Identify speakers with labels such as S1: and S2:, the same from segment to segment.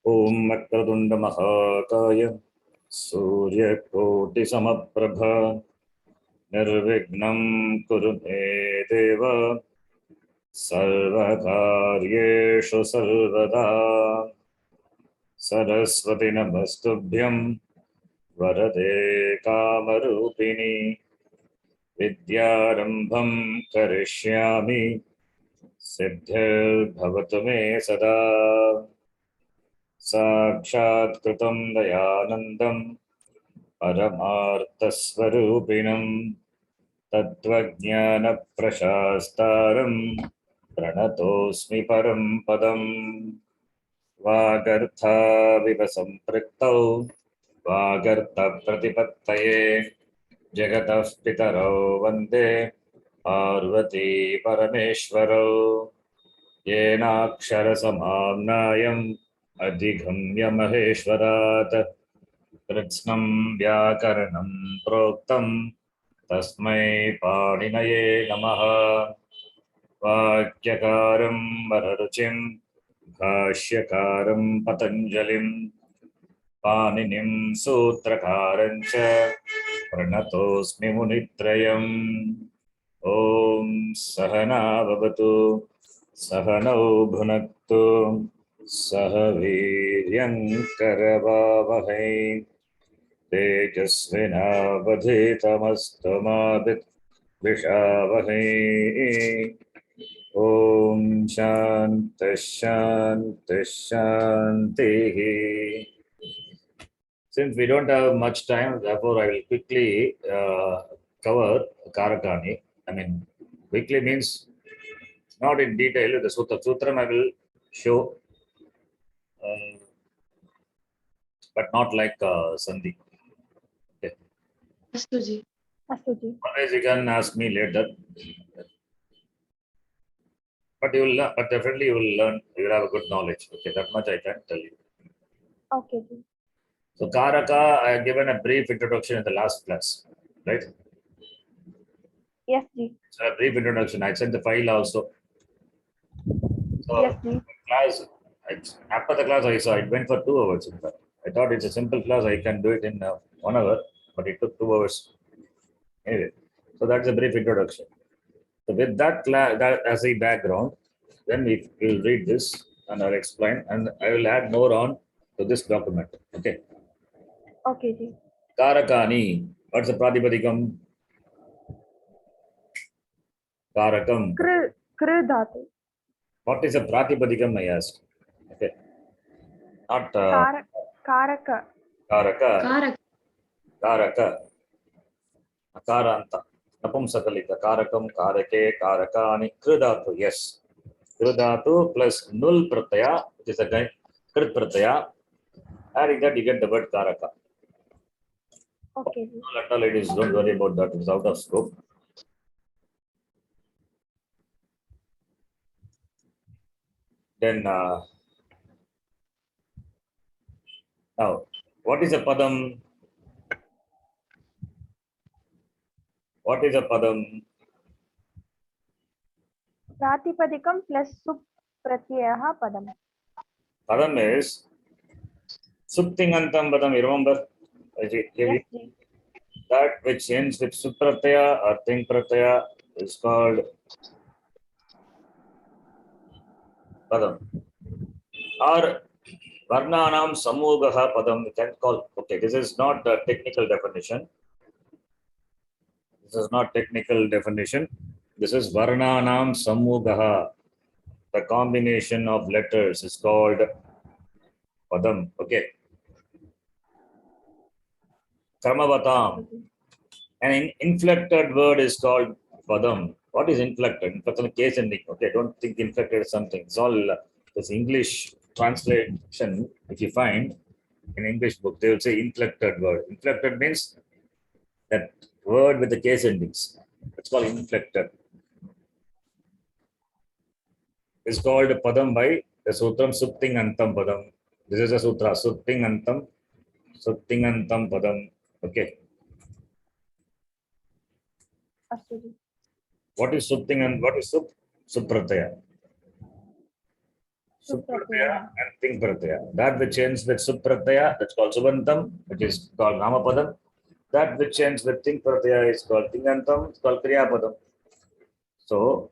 S1: ओम वक्रतुंड महाकाय सूर्यकोटिसमप्रभ निर्विघ्नं कुरु मे देव सर्वकार्येषु सर्वदा सरस्वती नमस्तुभ्यं वरदे कामरूपिणी विद्यारंभं करिष्यामि सिद्धिर्भवतु मे सदा साक्षात् कृतं दयानन्दं परमार्थस्वरूपिणं तत्त्वज्ञानप्रशास्तारं प्रणतोऽस्मि परं पदम् वागर्थाविव सम्पृक्तौ वागर्थप्रतिपत्तये जगतः पितरौ वन्दे पार्वती परमेश्वरौ येनाक्षरसमाम्नायम् अधिगम्य महेश्वरात् कृत्स्नं व्याकरणं प्रोक्तं तस्मै पाणिनये नमः वाक्यकारं वररुचिं भाष्यकारं पतञ्जलिं पाणिनिं सूत्रकारं च प्रणतोऽस्मि मुनित्रयम् ॐ सहना भवतु सहनौ भुनक्तु सह वीर्यं करवावहै तेजस्विनावधीतमस्तु मा विद्विषावहै ॐ शान्तिः शान्तिः शान्तिः. Since we don't have much time, therefore I will quickly cover Karakani. I mean, quickly means not in detail. The Sutram I will show, but not like Sandhi. Okay.
S2: Astuji.
S1: Otherwise, you can ask me later. But you will learn, but definitely you will learn, you will have a good knowledge. Okay, that much I can tell you.
S2: Okay.
S1: So Karaka, I have given a brief introduction in the last class, right?
S2: Yes, ji.
S1: So a brief introduction. I sent the file also. So
S2: Yes, ji.
S1: class, after the class I saw it went for 2 hours. In fact, I thought it's a simple class. I can do it in 1 hour, but it took 2 hours. Anyway, so that's a brief introduction. So with that class, that as a background, then we will read this and I'll explain, and I will add more on to this document. Okay.
S2: Okay, ji.
S1: Karakani. What's the Pratipadikam? Karakam.
S2: Kr dhatu.
S1: What is a Pratipadikam, I asked? Okay. Not
S2: Karaka.
S1: Karaka. Karaka. Akaranta. Napumsakalika. Karakam, Karake, Karakani. Kridatu. Yes. Kridatu plus null pratyaya, which is a kind Krit pratyaya. Adding that, you get the word Karaka.
S2: Okay, ji.
S1: No, ladies, don't worry about that. It's out of scope. Then, now, what is a Padam? What is a Padam?
S2: Pratipadikam plus sup pratyaha padam.
S1: Padam is Suptingantam Padam. You remember?
S2: Yes, ji.
S1: That which ends with Suprataya or Ting Prataya is called Padam. Or Varnanam Samugaha Padam, we can call. Okay, this is not the technical definition. This is not technical definition. This is Varnanam Samugaha. The combination of letters is called Padam. Okay. Kramavatam. An inflected word is called Padam. What is inflected? Inflected case ending. Okay, don't think inflected is something. It's all this English translation. If you find in English book, they will say inflected word. Inflected means that word with the case endings. It's called inflected. It's called Padam by the Sutram Supting Antam Padam. This is a sutra. Supting Antam Padam. Okay. What is Supting and what is Suprataya? Supratyaya and Ting Pratyaya. That which ends with Supratyaya, that's called Subantam, which is called Namapadam. That which ends with Ting Pratyaya is called Tingantam, it's called Kriyapadam. So,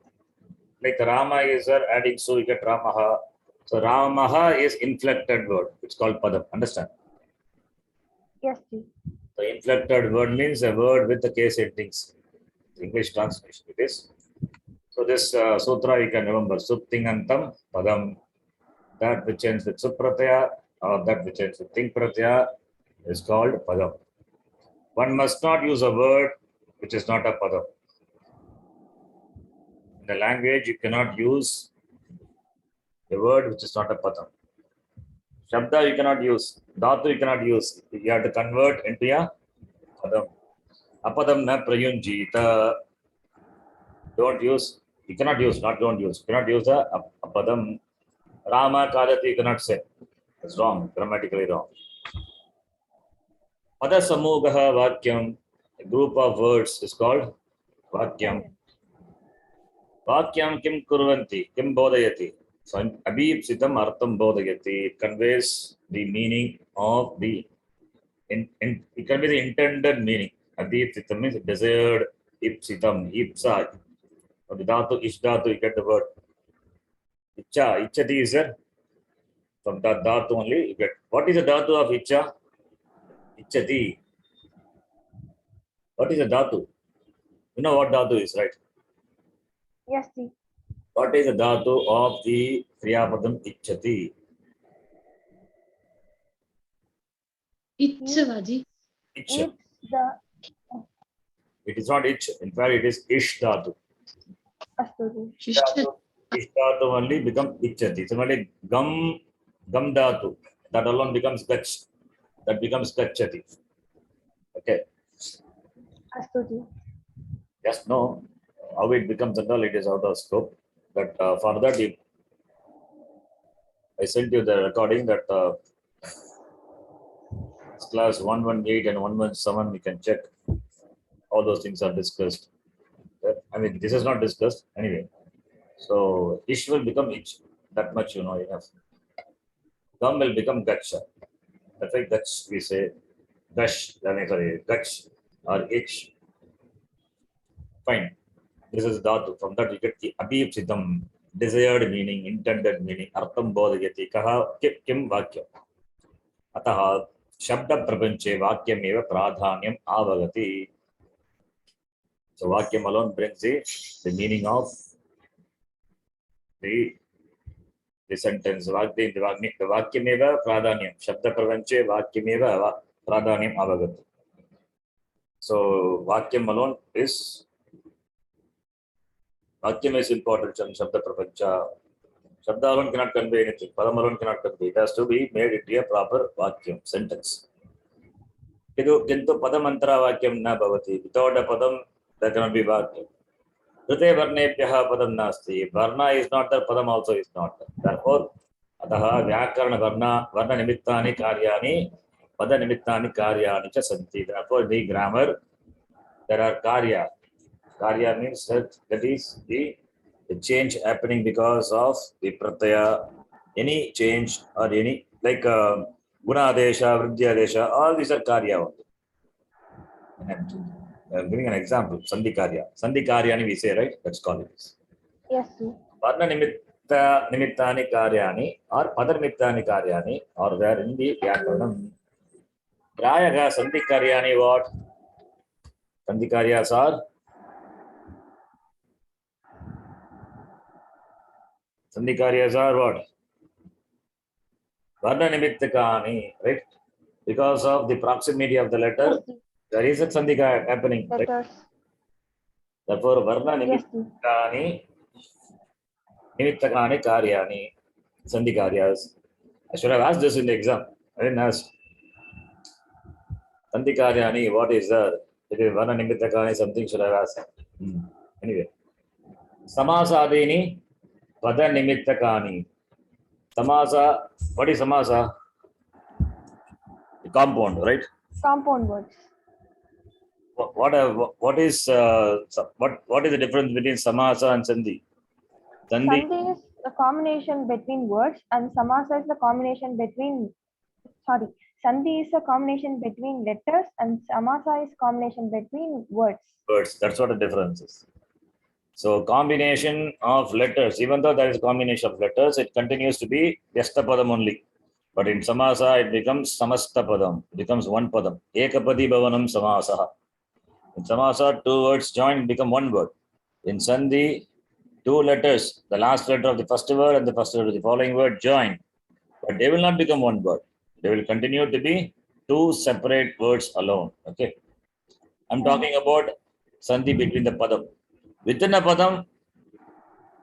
S1: like Rama is adding so you get Ramaha. So Ramaha is inflected word. It's called Padam. Understand?
S2: Yes, ji.
S1: The inflected word means a word with the case endings. English translation it is. So this sutra you can remember. Suptingantam Padam. That which ends with Supratyaya or that which ends with Ting Pratyaya is called Padam. One must not use a word which is not a Padam. In the language, you cannot use a word which is not a Padam. Shabda you cannot use. Dhatu you cannot use. You have to convert into a Padam. Apadam na prayunjita. Don't use. You cannot use, not don't use. You cannot use a Padam. Rama Kadati you cannot say. It's wrong, grammatically wrong. Pada Samugaha Vakyam, a group of words is called Vakyam. Vakyam kim kurvanti, kim bodhayati. So abhipsitam artham bodhayati. It conveys the meaning of the, it can be the intended meaning. Abhipsitam means desired, ipsitam, ipsa. From the dhatu, ish dhatu, you get the word. Icha, ichati is there. From that dhatu only you get. What is the dhatu of icha? Ichati. What is the dhatu? You know what dhatu is, right?
S2: Yes, ji.
S1: What is the dhatu of the Kriyapadam ichati?
S3: Ichavaji.
S1: Icha.
S2: It's the
S1: It is not ich. In fact, it is ish dhatu.
S2: Astu ji.
S1: Ish dhatu only becomes ichati. Similarly, gam dhatu. That alone becomes gach. That becomes gachati. Okay.
S2: Astu ji.
S1: Just know how it becomes and all, it is out of scope. But for that, I sent you the recording that class 118 and 117, you can check. All those things are discussed. I mean, this is not discussed anyway. So, ish will become ich. That much you know enough. Gam will become gacha. That's why Dutch we say gush, sorry, gach or ich. Fine. This is dhatu. From that you get the abhipsitam, desired meaning, intended meaning, artham bodhayati, kaha kim vakyam. Ataha shabda prapanche vakyam eva pradhanyam avagati. So vakyam alone brings the meaning of the sentence. The vakyam eva pradhanyam. Shabda prapanche vakyam eva pradhanyam avagati. So vakyam alone is Vakyam is important in Shabda Prapancha. Shabda alone cannot convey anything. Padam alone cannot convey. It has to be made into a proper Vakyam, sentence. Kintu Padamantara Vakyam na bhavati. Without a Padam, there cannot be Vakyam. Rite Varnebhyaha Padam nasti. Varna is not there, Padam also is not there. Therefore, Ataha Vyakarana Varna Nimittani Karyani, Pada Nimittani Karyani cha santi. Therefore, the grammar, there are Karya. Karya means that is the change happening because of the pratyaya, any change or any like guna adesha, vriddhi adesha, all these are karya only. I'm giving an example, sandhi karya. Sandhi karyani we say, right? Let's call it this.
S2: Yes, ji.
S1: Varna nimittani karyani or pada nimittani karyani or there in the vyakaranam. Prayaga sandhi karyani what? Sandhi karyas are Sandhi karyas are what? Varna nimittakani, right? Because of the proximity of the letter,
S2: Yes, ji.
S1: there is a sandhi happening. Right?
S2: Letters.
S1: Therefore, Varna
S2: Yes, ji.
S1: nimittakani karyani, sandhi karyas. I should have asked this in the exam. I didn't ask. Sandhi karyani, what is that? It is Varna nimittakani, something should have asked. Anyway. Samasadini, pada nimittakani. Samasa, what is samasa? The compound, right?
S2: Compound words.
S1: What is the difference between samasa and sandhi?
S2: Sandhi is the combination between words, and samasa is the combination between, sorry, sandhi is a combination between letters, and samasa is combination between words.
S1: Words. That's what the difference is. So combination of letters, even though there is a combination of letters, it continues to be Yashtapadam only. But in Samasa, it becomes Samastapadam, it becomes one Padam. Ekapadi Bhavanam Samasaha. In Samasa, two words join become one word. In Sandhi, two letters, the last letter of the first word and the first letter of the following word join. But they will not become one word. They will continue to be two separate words alone. Okay. I'm talking about Sandhi between the Padam. Within a Padam,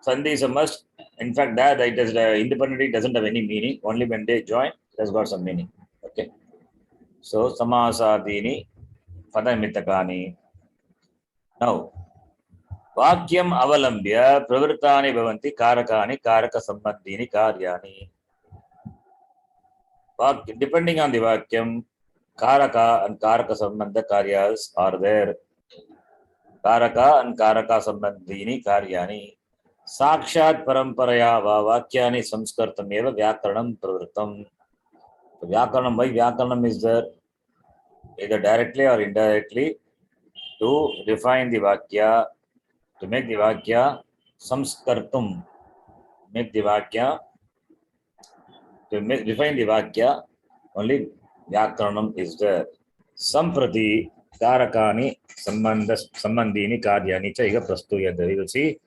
S1: Sandhi is a must. In fact, that it is independently doesn't have any meaning. Only when they join, it has got some meaning. Okay. So Samasadini, Padamitakani. Now, Vakyam avalambya pravrittani bhavanti karakani karaka sambandhini karyani. Depending on the Vakyam, Karaka and Karaka sambandha karyas are there. Karaka and Karaka sambandhini karyani. Sakshat paramparaya vakyani samskartam eva vyakaranam pravrittam. Vyakaranam, why Vyakaranam is there? Either directly or indirectly to define the Vakya, to make the Vakya samskartum, make the Vakya, to define the Vakya, only Vyakaranam is there. Samprati Karakani Sambandhini Karyani Chaiga Prastuyanta. You will see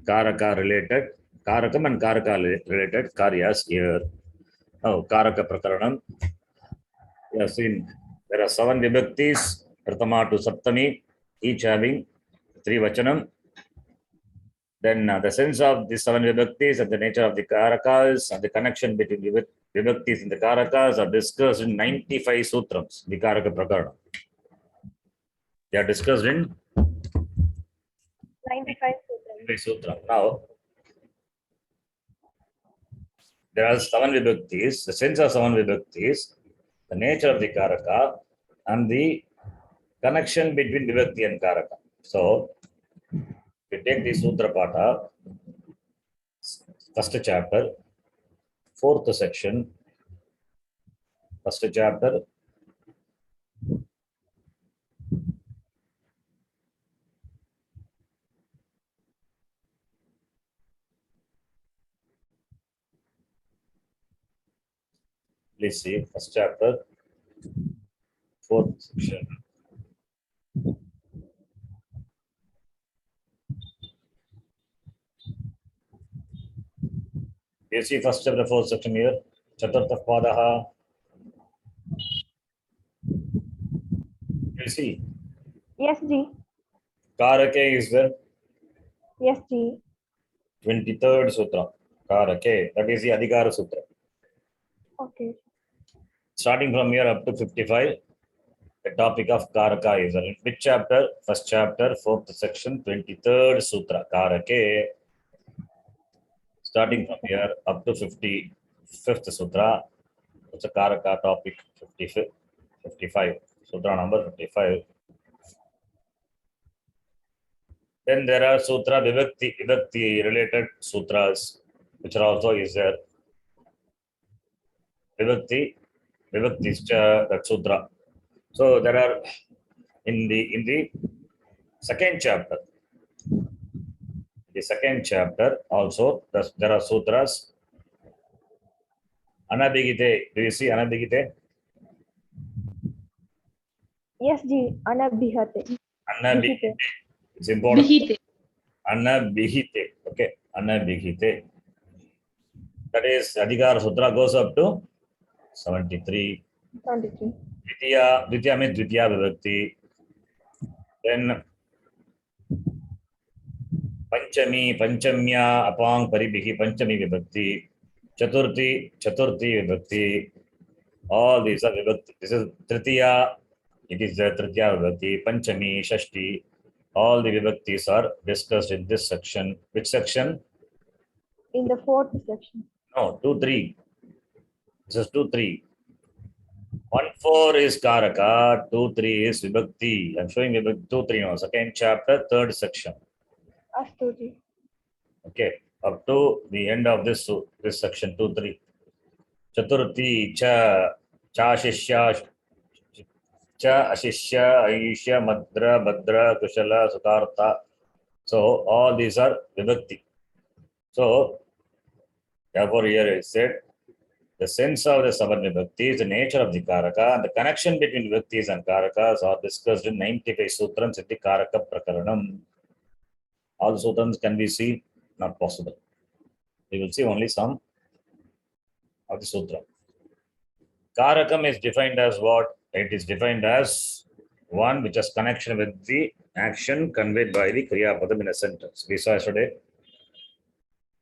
S1: Karaka related, Karakam and Karaka related Karyas here. Now, Karaka Prakaranam. You have seen there are 7 vibhaktis, Prathama to Saptami, each having 3 Vachanam. Then the sense of the 7 vibhaktis and the nature of the Karakas and the connection between vibhaktis and the Karakas are discussed in 95 sutrams, the Karaka Prakarana. They are discussed in
S2: 95
S1: Sutra. Now, there are 7 vibhaktis, the sense of 7 vibhaktis, the nature of the Karaka, and the connection between vibhakti and Karaka. So, we take the Sutra Pata, first chapter, 4th section, first chapter. Please see, first chapter, 4th section. You see first chapter, 4th section here, Chaturtha Padaha. You see,
S2: Yes, Ji.
S1: Karake is the
S2: Yes, Ji.
S1: 23rd Sutra. Karake, that is the Adhikara Sutra.
S2: Okay.
S1: Starting from here up to 55, the topic of Karaka is in which chapter? First chapter, 4th section, 23rd Sutra. Karake. Starting from here up to 55th Sutra. It's a Karaka topic, 55. Sutra number 55. Then there are Sutra Vibhakti related sutras, which are also is there. Vibhakti is that sutra. So there are in the second chapter. The second chapter also there are sutras. Anabhigite. Do you see Anabhigite?
S2: Yes, Ji. Anabhihate.
S1: Anabhigite. It's important.
S3: Vihite.
S1: Anabhigite. Okay. Anabhigite. That is Adhikara Sutra goes up to 73.
S2: 23.
S1: Dvitiya means Dvitiya Vibhakti. Then Panchami, Panchamya, Apang Paribhihi, Panchami Vibhakti. Chaturthi Vibhakti. All these are Vibhakti. This is Tritiya. It is the Tritiya Vibhakti. Panchami, Shashti. All the Vibhaktis are discussed in this section. Which section?
S2: In the 4th section.
S1: No, 2, 3. This is 2, 3. 1, 4 is Karaka, 2, 3 is Vibhakti. I'm showing Vibhakti 2, 3 now. Second chapter, 3rd section.
S2: Astu, Ji.
S1: Okay. up to the end of this section 2-3. Chaturthi cha shishya cha ashishya aisha madra badra kushala sutartha. So all these are vibhakti. So therefore here it said the sense of the Savarnibhakti is the nature of the Karaka, and the connection between Vibhaktis and Karakas are discussed in 95 Sutrams in the Karaka Prakaranam. All Sutrams can be seen, not possible. We will see only some of the Sutra. Karakam is defined as what? It is defined as one which has connection with the action conveyed by the Kriya Padam in a sentence. We saw yesterday.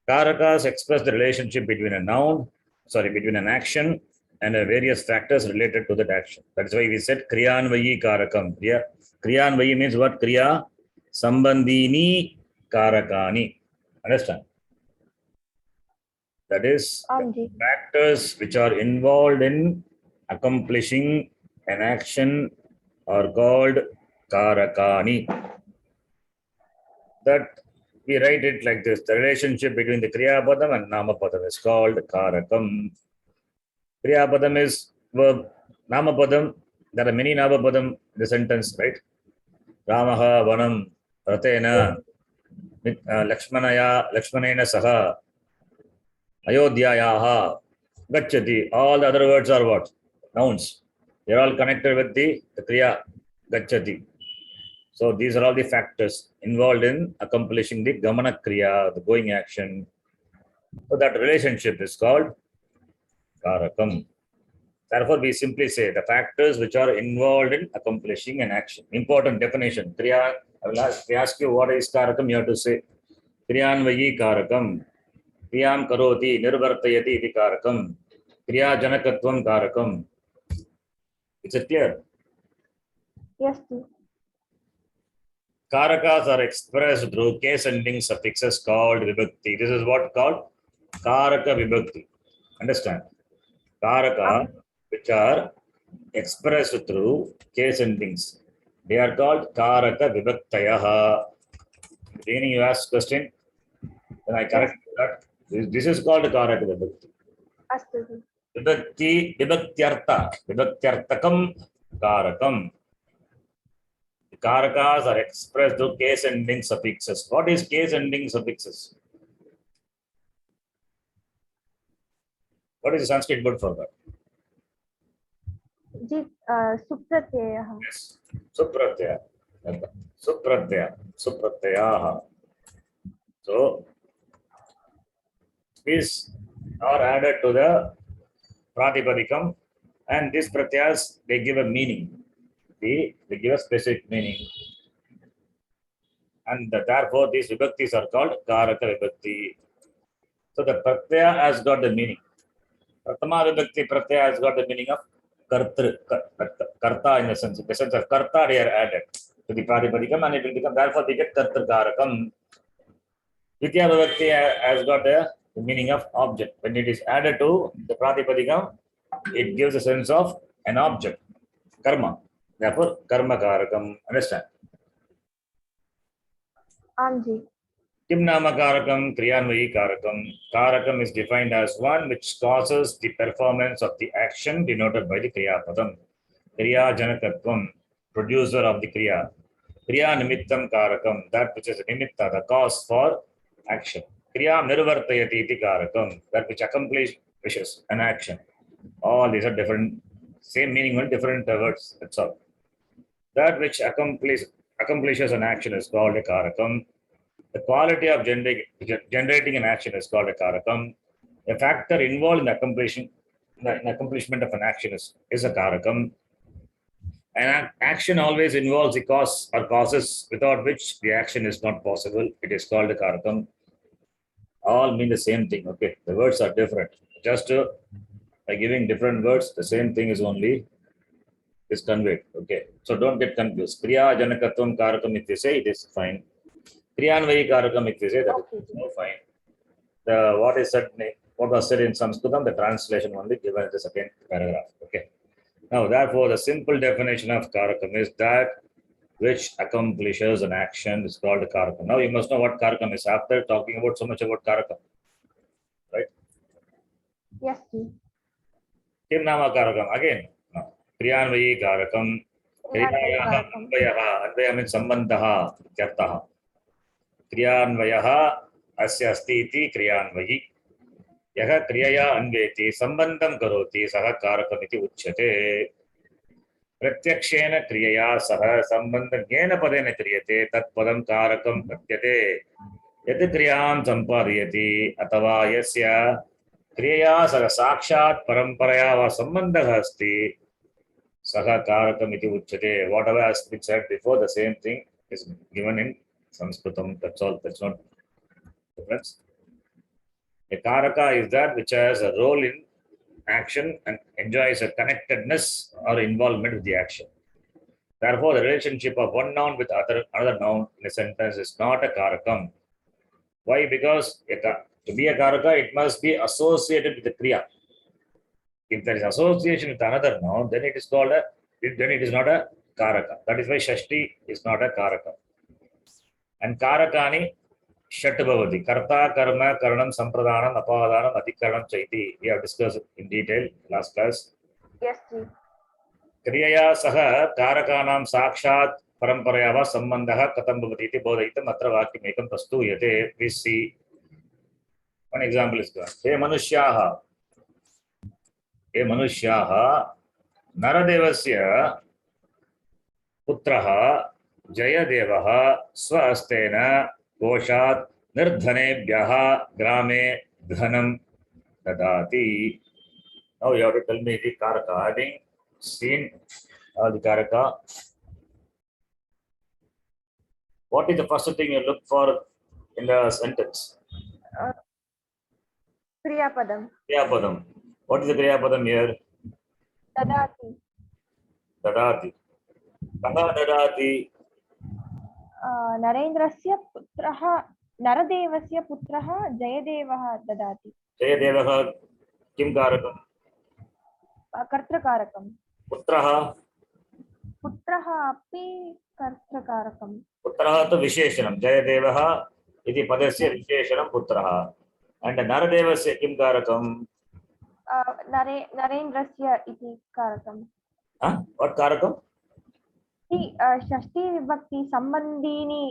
S1: Karakas express the relationship between between an action and various factors related to that action. That's why we said Kriyanvayi Karakam. Yeah. Kriyanvayi means what? Kriya Sambandhini Karakani. Understand? That is, factors which are involved in accomplishing an action are called Karakani. That we write it like this. The relationship between the Kriya Padam and Nama Padam is called Karakam. Kriya Padam is verb. Nama Padam, there are many Nama Padam in the sentence, right? Ramaha Vanam Ratena Lakshmanaya Lakshmanena Saha Ayodhyayaha Gacchati. All the other words are what? Nouns. They are all connected with the Kriya Gacchati. So these are all the factors involved in accomplishing the Gamana Kriya, the going action. So that relationship is called Karakam. Therefore, we simply say the factors which are involved in accomplishing an action. Important definition. Kriya, I will ask you what is Karakam, you have to say Kriyanvayi Karakam. Kriyam Karoti Nirvartayati iti Karakam. Kriya Janakatvam Karakam. Is it clear?
S2: Yes, sir.
S1: Karakas are expressed through case ending suffixes called vibhakti. This is what called Karaka vibhakti. Understand? Karaka, which are expressed through case endings, they are called Karaka vibhaktayaha. In the beginning you asked question, then I correct that. This is called Karaka vibhakti. Vibhakti, vibhaktyartha, vibhaktyartakam, Karakam. The Karakas are expressed through case ending suffixes. What is case ending suffixes? What is the Sanskrit word for that?
S2: Supratyaya.
S1: Yes. Supratyaya. Supratyaya. Supratyayaha. So, these are added to the Pratipadikam, and these pratyas, they give a meaning. They give a specific meaning. And therefore, these vibhaktis are called Karaka vibhakti. So, the pratyaya has got the meaning. Pratama vibhakti pratyaya has got the meaning of karta in the sense of karta they are added to the Pratipadikam, and it will become, therefore, we get Karta Karakam. Ditya vibhakti has got the meaning of object. When it is added to the Pratipadikam, it gives a sense of an object, karma. Therefore, karma karakam. Understand? Kim nama karakam, kriyanvayi karakam. Karakam is defined as one which causes the performance of the action denoted by the kriya padam. Kriya janakatvam, producer of the kriya. Kriya nimittam karakam, that which is nimitta, the cause for action. Kriya nirvartayati iti karakam, that which accomplishes an action. All these are different, same meaning, but different words. That's all. That which accomplishes an action is called a karakam. The quality of generating an action is called a karakam. A factor involved in the accomplishment of an action is a karakam. An action always involves a cause or causes without which the action is not possible. It is called a karakam. All mean the same thing. Okay, the words are different. Just by giving different words, the same thing is only is conveyed. Okay, so don't get confused. Kriya janakatvam karakam, if you say, it is fine. Kriyanvayi karakam, if you say, that is no fine. What was said in Sanskritam, the translation only given in the second paragraph. Okay. Now, therefore, the simple definition of karakam is that which accomplishes an action is called karakam. Now you must know what karakam is after talking about so much about karakam, right?
S2: Yes, ji.
S1: Kim nama karakam again? No. Kriyanvayi karakam.
S2: Kriyanvayi
S1: Kriyayaha
S2: karakam.
S1: anvayah. Anvayah means sambandhaha. Ityarthaha. Kriyanvayah asya asti iti kriyanvayi. यः क्रियया अन्वेति संबंधं करोति सः कारकमिति उच्यते प्रत्यक्षेन क्रियया सह संबंधं येन पदेन क्रियते तत् पदं कारकं कथ्यते यत् क्रियां सम्पादयति अथवा यस्य क्रियया सह साक्षात् परम्परया वा सम्बन्धः अस्ति सः कारकमिति उच्यते whatever has been said before the same thing is given in Sanskritam. That's all. That's not difference. A karaka is that which has a role in action and enjoys a connectedness or involvement with the action. Therefore, the relationship of one noun with another noun in a sentence is not a karakam. Why? Because to be a karaka, it must be associated with the kriya. If there is association with another noun, then it is called then it is not a karaka. That is why Shashti is not a karaka. And karakani Shat bhavati. Karta, karma, karanam, sampradanam, apadanam, adhikaranam, chaiti. We have discussed in detail last class.
S2: Yes, ji.
S1: Kriyaya saha karakanam sakshat paramparaya va sambandhaha katam bhavati iti bodhayitam atra vakyam ekam prastuyate. We see one example is given. He manushyaha naradevasya putraha jayadevah swastena कोशात् निर्धनेभ्यः ग्रामे धनं ददाति. Now you have to tell me the karaka. Having seen the karaka, what is the first thing you look for in the sentence?
S2: Kriya padam.
S1: Kriya padam. What is the kriya padam here?
S2: Dadati.
S1: Dadati. Kaha dadati?
S2: नरेन्द्रस्य पुत्रः नरदेवस्य पुत्रः जयदेवः ददाति.
S1: जयदेवः किं कारकं?
S2: कर्तृकारकं.
S1: पुत्रः
S2: अपि कर्तृकारकं.
S1: पुत्रः तु विशेषणं. जयदेवः इति पदस्य विशेषणं पुत्रः. and नरदेवस्य किं कारकं?
S2: नरेन्द्रस्य इति कारकं.
S1: what कारकं?
S2: षष्ठी विभक्ति संबंधीनि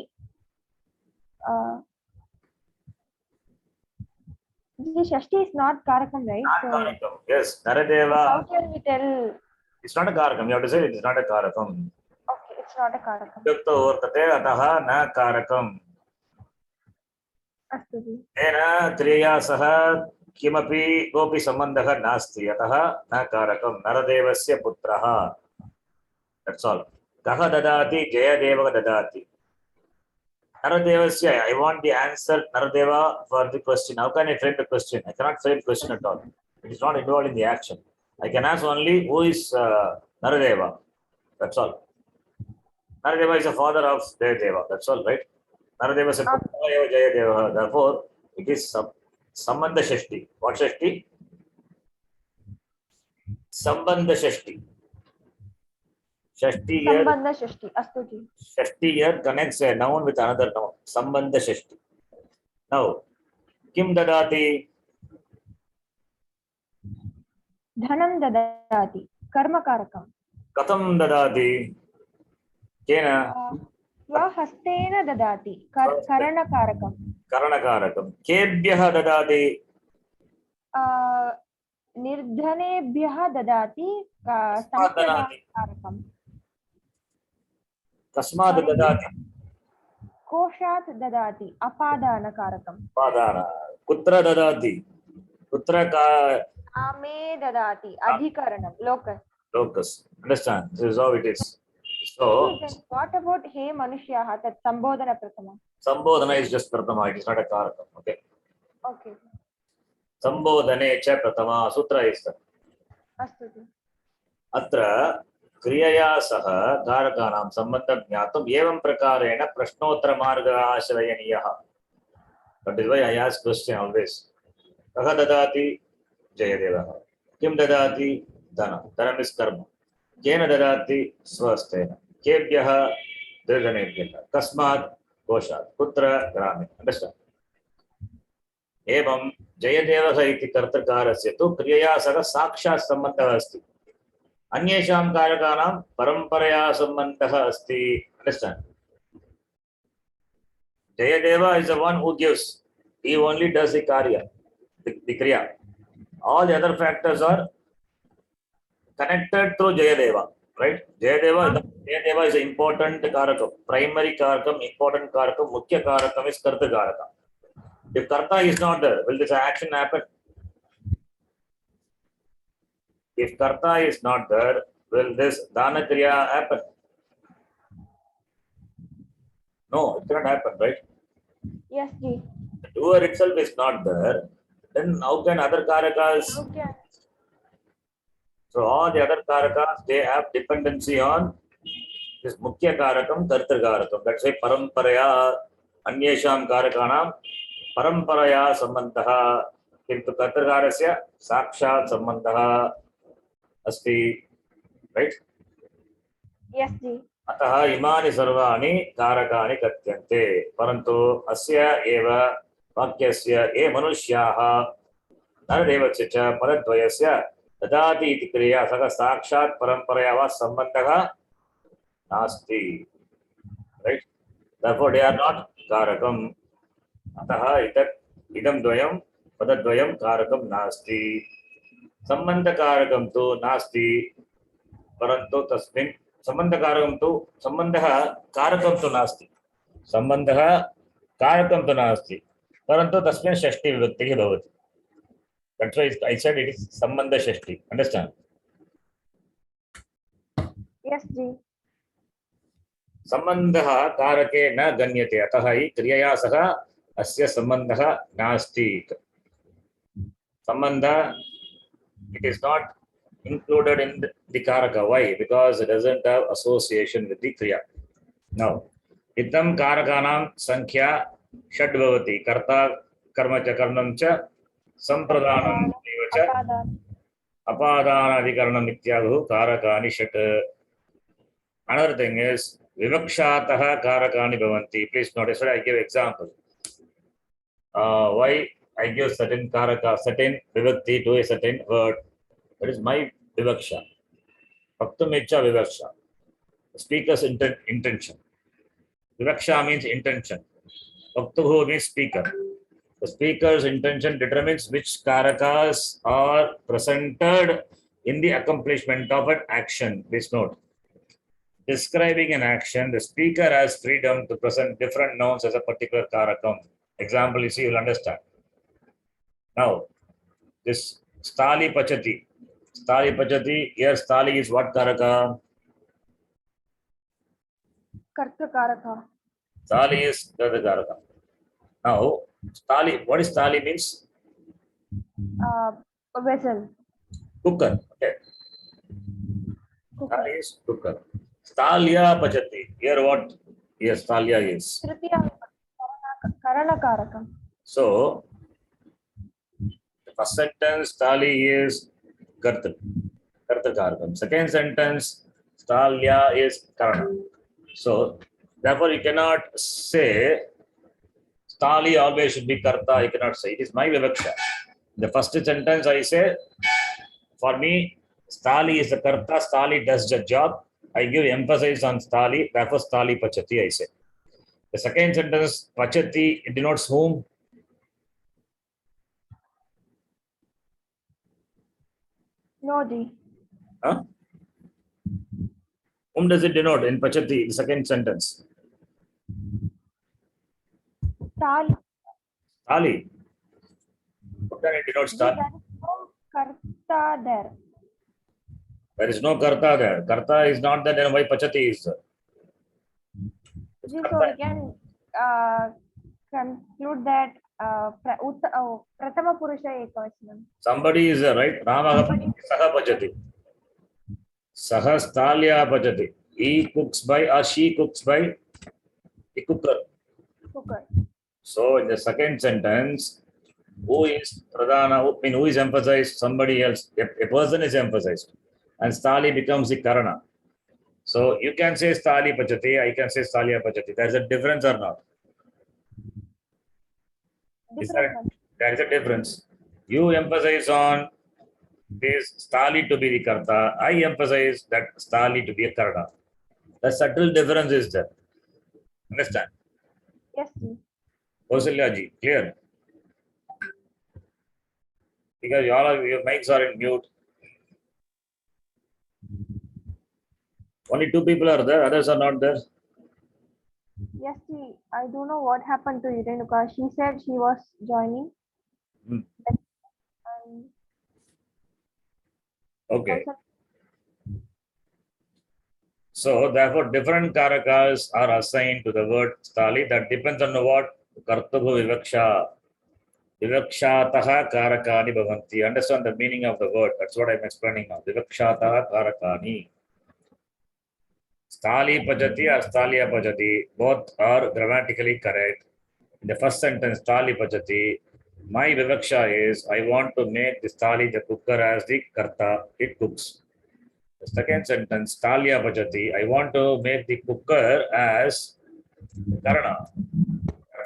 S2: षष्ठी is not karakam, right?
S1: Not karakam. Yes, Naradeva.
S2: How can we tell?
S1: It's not a karakam. You have to say it is not a karakam.
S2: Okay, it's not a karakam.
S1: Yukto vartate atah na karakam.
S2: अस्तु जी.
S1: तेन क्रियया सह किमपि कोऽपि सम्बन्धः नास्ति अतः न कारकं. नरदेवस्य पुत्रः. That's all. कः ददाति? जयदेवः ददाति. Naradevasya, I want the answer, Naradeva, for the question. How can I frame the question? I cannot frame the question at all. It is not involved in the action. I can ask only who is Naradeva. That's all. Naradeva is the father of Jayadeva. That's all, right? Naradeva is Jayadeva. Therefore, it is Sambandha Shashti. What Shashti? Sambandha Shashti. Shashti here.
S2: Sambandha Shashti. Astu ji.
S1: Shashti here connects a noun with another noun. Sambandha Shashti. Now, Kim dadati?
S2: Dhanam dadati. Karma karakam.
S1: Katham dadati? Kena?
S2: Swahastena dadati. Karana karakam.
S1: Karana karakam. Kebhyah dadati?
S2: Nirdhanebhyah dadati. Karakam.
S1: Kasmad dadati?
S2: Koshat dadati. Apadana karakam.
S1: Apadana. Kutra dadati? Kutra ka?
S2: Ame dadati. Adhikaranam. Locus.
S1: Locus. Understand? This is how it is. So,
S2: what about He Manushyaha? That Sambodhana Pratama.
S1: Sambodhana is just Pratama. It is not a karakam. Okay.
S2: Okay.
S1: Sambodhane cha Pratama. Sutra is that.
S2: Astu ji.
S1: Atra क्रियया सह कारकानां सम्बन्धं ज्ञातुम् एवं प्रकारेण प्रश्नोत्तरमार्गः आश्रयणीयः. That is why I ask question always. कः ददाति? जयदेवः. किं ददाति? धनं. धनं is कर्म. केन ददाति? स्वहस्तेन. केभ्यः There is an inflector. Kasmat koshat. Putra grame. Understand? एवं जयदेवः इति कर्तृकारस्य तु क्रियया सह साक्षात् सम्बन्धः अस्ति अन्येषां कारकानां परम्परया सम्बन्धः अस्ति understand Jayadeva is the one who gives he only does the karya the kriya all the other factors are connected through Jayadeva right Jayadeva is an important karakam primary karakam important karakam mukhya karakam is kartakaraka. If karta is not there, will this action happen? If karta is not there, will this dana kriya happen? No, it cannot happen, right?
S2: Yes, Ji.
S1: The doer itself is not there, then how can other karakas?
S2: Okay.
S1: So all the other karakas, they have dependency on this mukhya karakam, karta karakam. That's why paramparaya, anyesham karakanam, परंपरया संबंधः किंतु कर्तृकारस्य साक्षात् संबंधः अस्ति right
S2: yes जी
S1: अतः इमानि सर्वाणि कारकानि कथ्यन्ते परन्तु अस्य एव वाक्यस्य ये मनुष्याः नरदेवस्य च पदद्वयस्य ददाति इति क्रिया सह साक्षात् परंपरया वा संबंधः नास्ति right therefore they are not कारकम् अतः इदं द्वयं पदद्वयं कारकं नास्ति सम्बन्धकारकं तु नास्ति परन्तु तस्मिन् सम्बन्धकारकं तु सम्बन्धः कारकं तु नास्ति सम्बन्धः कारकं तु नास्ति परन्तु तस्मिन् षष्ठी विभक्तिः भवति that's why I said it is सम्बन्ध षष्ठी understand
S2: yes जी
S1: सम्बन्धः कारके न गण्यते अतः हि क्रियया सह अस्य संबंधः नास्ति संबंध it is not included in the karaka why because it doesn't have association with the kriya now इदं कारकानां संख्या षड् भवति कर्ता कर्म च कर्मं च संप्रदानं च अपादानाधिकरणम् इत्यादि कारकानि षट् another thing is विवक्षातः कारकानि भवन्ति please notice I give example why I give certain karaka, certain vivakti to a certain word. That is my vivaksha. Bhaktamecha vivaksha. Speaker's intention. Vivaksha means intention. Bhaktuhu means speaker. The speaker's intention determines which karakas are presented in the accomplishment of an action. Please note. Describing an action, the speaker has freedom to present different nouns as a particular karakam. Example, you see, you will understand. Now, this stali pachati. Stali pachati, here stali is what karaka?
S2: karta karaka.
S1: Stali is karta karaka. Now, stali, what is stali means?
S2: A vessel.
S1: Cooker. Okay.
S2: Cooker.
S1: Stali is cooker. Stalya pachati. Here what? Here stalya is.
S2: Tritiya karana karakam.
S1: So, the first sentence, Stali is Karta Karakam. Second sentence, Stalya is Karana. So, therefore, you cannot say Stali always should be Karta. You cannot say. It is my Vivaksha. The first sentence, I say, for me, Stali is the Karta. Stali does the job. I give emphasis on Stali. Therefore, Stali Pachati, I say. The second sentence, Pachati, it denotes whom?
S2: No, Ji.
S1: Huh? Whom does it denote in Pachati, the second sentence?
S2: Tali.
S1: Stali. What can it denote Stali?
S2: There is no karta there.
S1: There is no Karta there. Karta is not there, then why Pachati is there?
S2: So we can conclude that Pratama Purusha Ekavachanam.
S1: Somebody is there, right? Rama Saha Pachati. Saha Stalya Pachati. He cooks by or she cooks by the cooker.
S2: Cooker.
S1: So in the second sentence, who is Pradhana, who is emphasized? Somebody else. A person is emphasized. And Stali becomes the Karana. So you can say Stali Pachati, I can say Stalia Pachati. There's a difference or not?
S2: Different.
S1: There is a difference. You emphasize on this Stali to be the Karta. I emphasize that Stali to be a Karna. The subtle difference is there. Understand?
S2: Yes, ji.
S1: Kausalya ji, clear? Because all of your mics are in mute. Only two people are there, others are not there.
S2: Yes, ji. I don't know what happened to Irenuka. She said she was joining.
S1: Hmm.
S2: And
S1: Okay.
S2: also,
S1: So therefore, different karakas are assigned to the word stali. That depends on the what? Kartabhu vivaksha. Vivakshataha karakani bhavanti. Understand the meaning of the word. That's what I'm explaining now. Vivakshataha karakani. Stali pajati or stalia pajati. Both are grammatically correct. In the first sentence, stali pajati. My vivaksha is I want to make the stali, the cooker, as the karta. It cooks. The second sentence, Talya Bhajati, I want to make the cooker as Karana.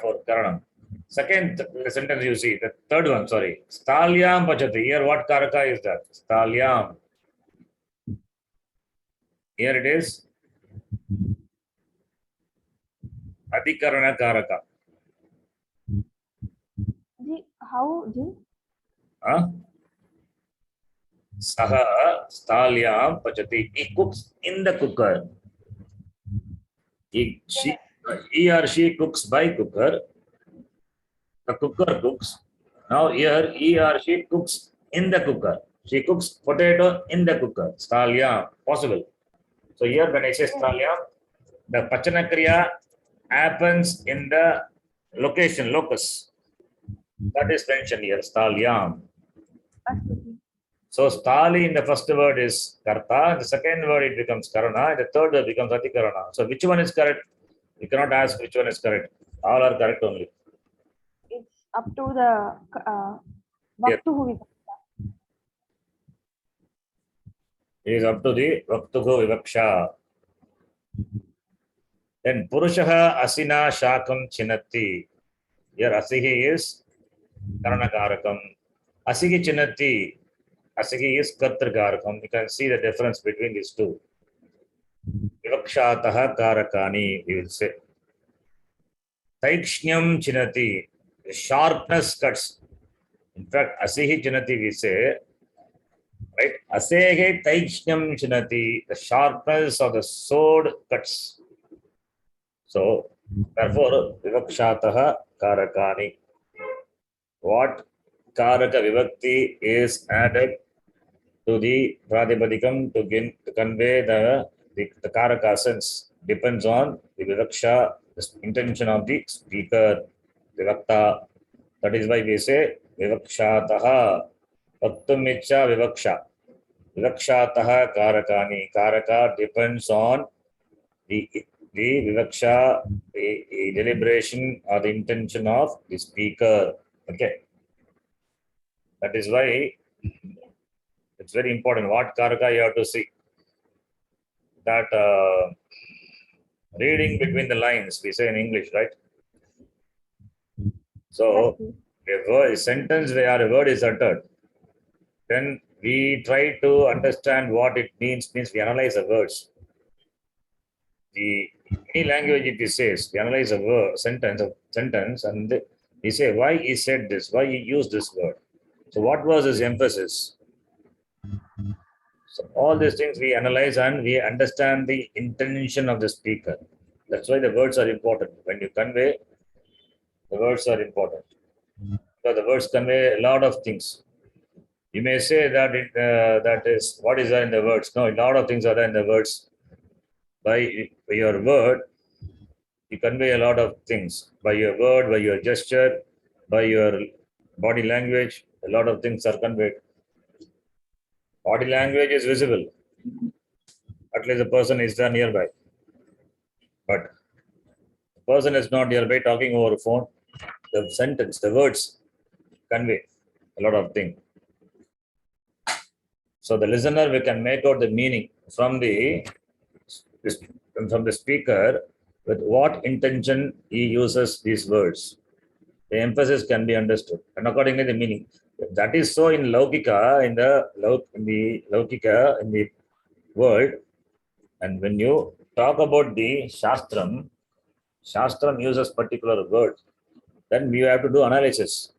S1: For Karana. Second sentence you see, the third one, sorry. Stalyam Bhajati. Here what Karaka is that? Stalyam. Here it is Adhikarana Karaka.
S2: ji, how, ji?
S1: Huh? Saha Stalyam Bhajati. He cooks in the cooker. He or she cooks by cooker. The cooker cooks. Now here he or she cooks in the cooker. She cooks potato in the cooker. Stalya, possible. So here when I say stalya, the Pachana Kriya happens in the location, locus. That is mentioned here, Stalyam. So Stali in the first word is Karta, the second word it becomes Karana, and the third word becomes Atikarana. So which one is correct? You cannot ask which one is correct. All are correct only.
S2: It's up to the
S1: Yes.
S2: Vaktuhu.
S1: It is up to the Vaktuhu Vivaksha. Then Purushaha Asina Shakam Chinati. Here Asihi is Karanakarakam. Asigi Chinati. Asigi is Katrakarakam. You can see the difference between these two. Vivakshataha Karakani, we will say. Taikshnyam Chinati. The sharpness cuts. In fact, Asihi Chinati we say. Right? Asehe Taikshnyam Chinati. The sharpness of the sword cuts. So, therefore, Vivakshataha Karakani. What Karaka Vivakti is added to the Pratipadikam to convey the Karaka sense depends on the Vivaksha, the intention of the speaker, Vivakta. That is why we say Vivakshataha. Pattumicha Vivaksha. Vivakshataha Karakani. Karaka depends on the vivaksha, the deliberation or the intention of the speaker. Okay. That is why it's very important what karaka you have to see. That reading between the lines, we say in English, right? So, a sentence where a word is uttered, then we try to understand what it means we analyze the words. Any language it says, we analyze a word, sentence, and we say why he said this, why he used this word. So what was his emphasis? So all these things we analyze and we understand the intention of the speaker. That's why the words are important. When you convey, the words are important. Because the words convey a lot of things. You may say that that is what is there in the words. No, a lot of things are there in the words. By your word, you convey a lot of things. By your word, by your gesture, by your body language, a lot of things are conveyed. Body language is visible. At least the person is there nearby. But the person is not nearby talking over a phone. The sentence, the words convey a lot of things. So the listener, we can make out the meaning from the this, from the speaker with what intention he uses these words. The emphasis can be understood, and accordingly the meaning. That is so in Laukika, in the Laukika, in the world. And when you talk about the Shastram uses particular words. Then we have to do analysis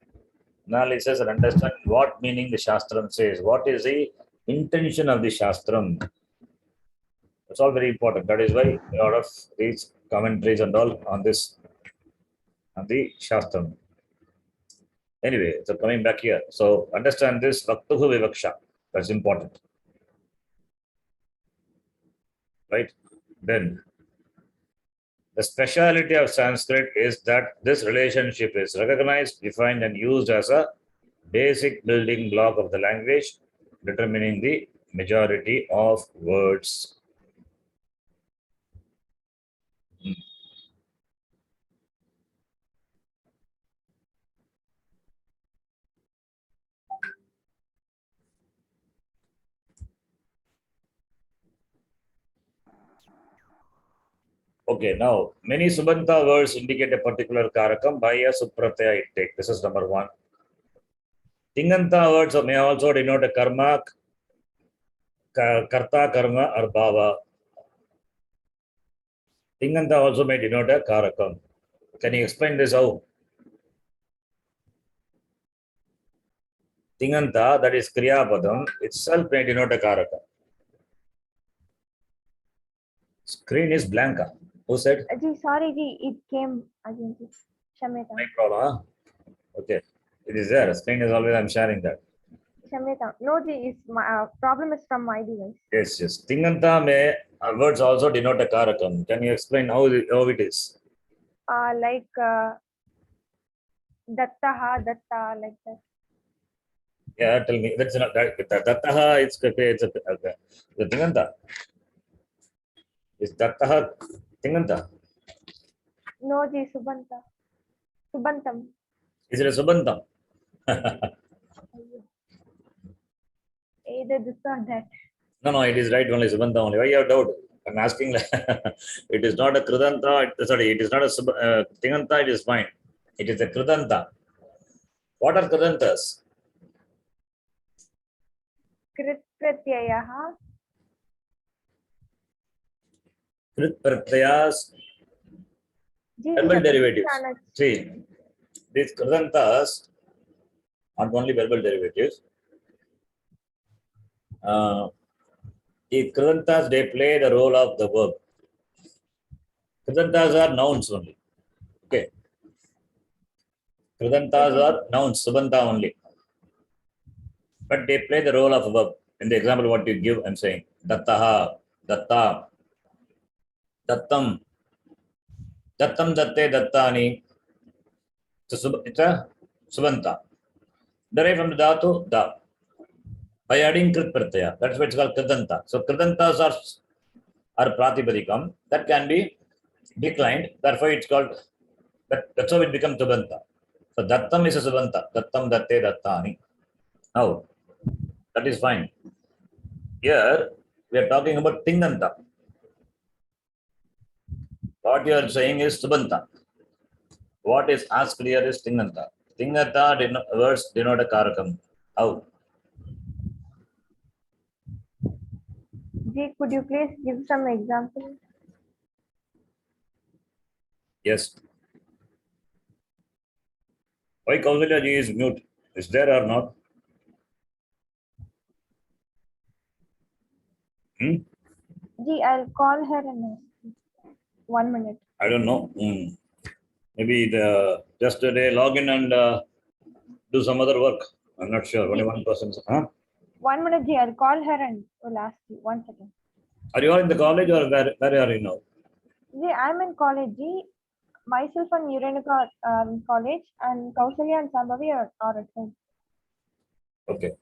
S1: and understand what meaning the Shastram says. What is the intention of the Shastram? That's all very important. That is why a lot of these commentaries and all on this, on the Shastram. Anyway, so coming back here. So understand this Vaktuhu Vivaksha. That's important. Right? Then the speciality of Sanskrit is that this relationship is recognized, defined, and used as a basic building block of the language, determining the majority of words. Okay, now many Subanta words indicate a particular karakam by a supratyaya intake. This is number one. Tinganta words may also denote a karma, karta, karma, or bhava. Tinganta also may denote a karakam. Can you explain this how? Tinganta, that is Kriyapadam, itself may denote a karaka. Screen is blank. Who said?
S2: Sorry, it came again. Shameta.
S1: No problem. Huh? Okay. It is there. Screen is always, I'm sharing that.
S2: Shameta. No, it's my problem is from my device.
S1: Yes, yes. Tinganta may words also denote a karakam. Can you explain how it is?
S2: Like dattaha, datta, like that.
S1: Yeah, tell me. That's not that. Dattaha, it's a the Tinganta. Is Dattaha Tinganta?
S2: No, Subanta. Subantam.
S1: Is it a Subantam?
S2: Either this or that.
S1: No, it is right only Subanta only. Why you have doubt? I'm asking. It is not a Kridanta. Sorry, it is not a Tinganta. It is fine. It is a Kridanta. What are Kridantas?
S2: Krit pratyayah.
S1: Krit pratyayas. Verbal derivatives. See, these Kridantas, not only verbal derivatives. The Kridantas, they play the role of the verb. Kridantas are nouns only. Okay. Kridantas are nouns, Subanta only. But they play the role of a verb. In the example what you give, I'm saying dattaha, datta, dattam, dattam, datte, dattani. It's a subanta. Derived from the dhatu, da. By adding krit pratyaya. That's why it's called kridanta. So kridantas are pratipadikam. That can be declined. Therefore it's called, that's how it becomes subanta. So dattam is a subanta. Dattam, datte, dattani. Now, that is fine. Here, we are talking about tinganta. What you are saying is subanta. What is asked here is tinganta. Tinganta words denote a karakam. How?
S2: Could you please give some examples?
S1: Yes. Why Kausalya ji is mute? Is there or not?
S2: I'll call her in 1 minute.
S1: I don't know. Maybe just they log in and do some other work. I'm not sure. Only one person. Huh?
S2: 1 minute, I'll call her and will ask you. 1 second.
S1: Are you all in the college or where are you now?
S2: I'm in college. Myself and Urenica are in college, and Kausalya and Sambhavi are at home.
S1: Okay.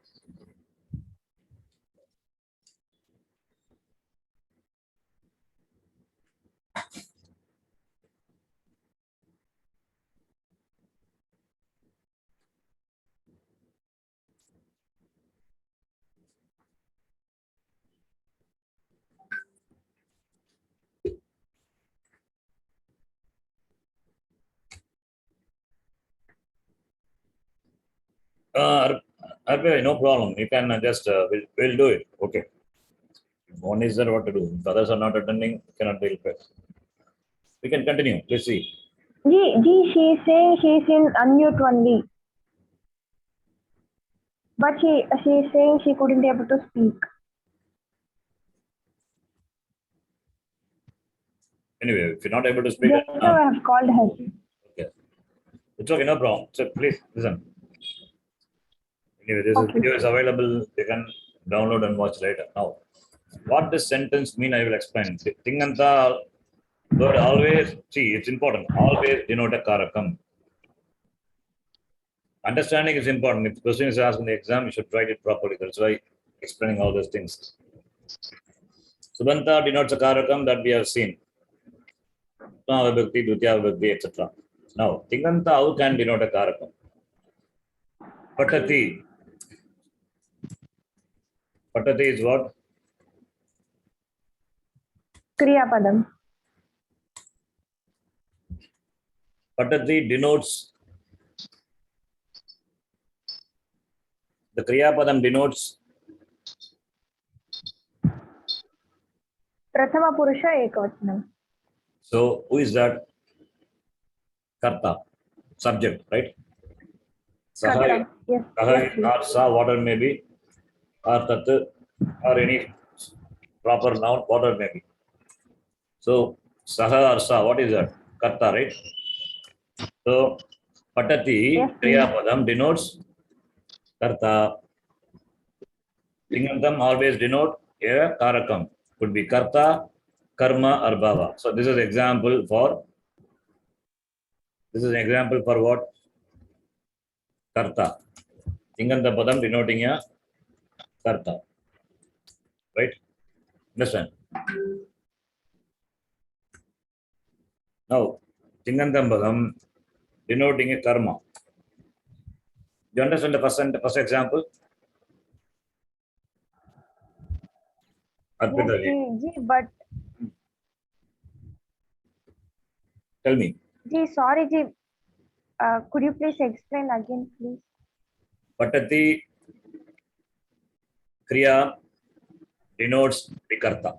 S1: No problem. You can just, we'll do it. Okay. If one is there, what to do? If others are not attending, cannot be helped. We can continue. Let's see.
S2: She is saying she's in unmute only. But she is saying she couldn't be able to speak.
S1: Anyway, if you're not able to speak,
S2: Just now I have called her.
S1: okay. It's okay, no problem. So please listen. Anyway, this video is available. You can download and watch later. Now, what this sentence mean, I will explain. Tinganta word always, see, it's important. Always denote a karakam. Understanding is important. If the question is asked in the exam, you should write it properly. That's why explaining all those things. Subanta denotes a karakam that we have seen. Vibhakti, Dutya Vibhakti, etc. Now, Tinganta how can denote a karakam? Patati. Patati is what?
S2: Kriya Padam.
S1: Patati denotes, the Kriya Padam denotes
S2: Prathama Purusha Ekavachanam.
S1: So, who is that? Karta, subject, right? Saha,
S2: Yes.
S1: or sa, whatever may be, or tat, or any proper noun, whatever may be. So, saha or sa, what is that? Karta, right? So, patati,
S2: Yes,
S1: Kriya Padam denotes Karta. Tingantam always denote a karakam. Could be Karta, Karma, or Bhava. So, this is example for. This is an example for what? Karta. Tinganta Padam denoting a Karta. Right? Understand? Now, Tingantam Padam denoting a karma. Do you understand the first example? Arpita ji.
S2: But
S1: Tell me.
S2: sorry, could you please explain again, please?
S1: Patati Kriya denotes the Karta.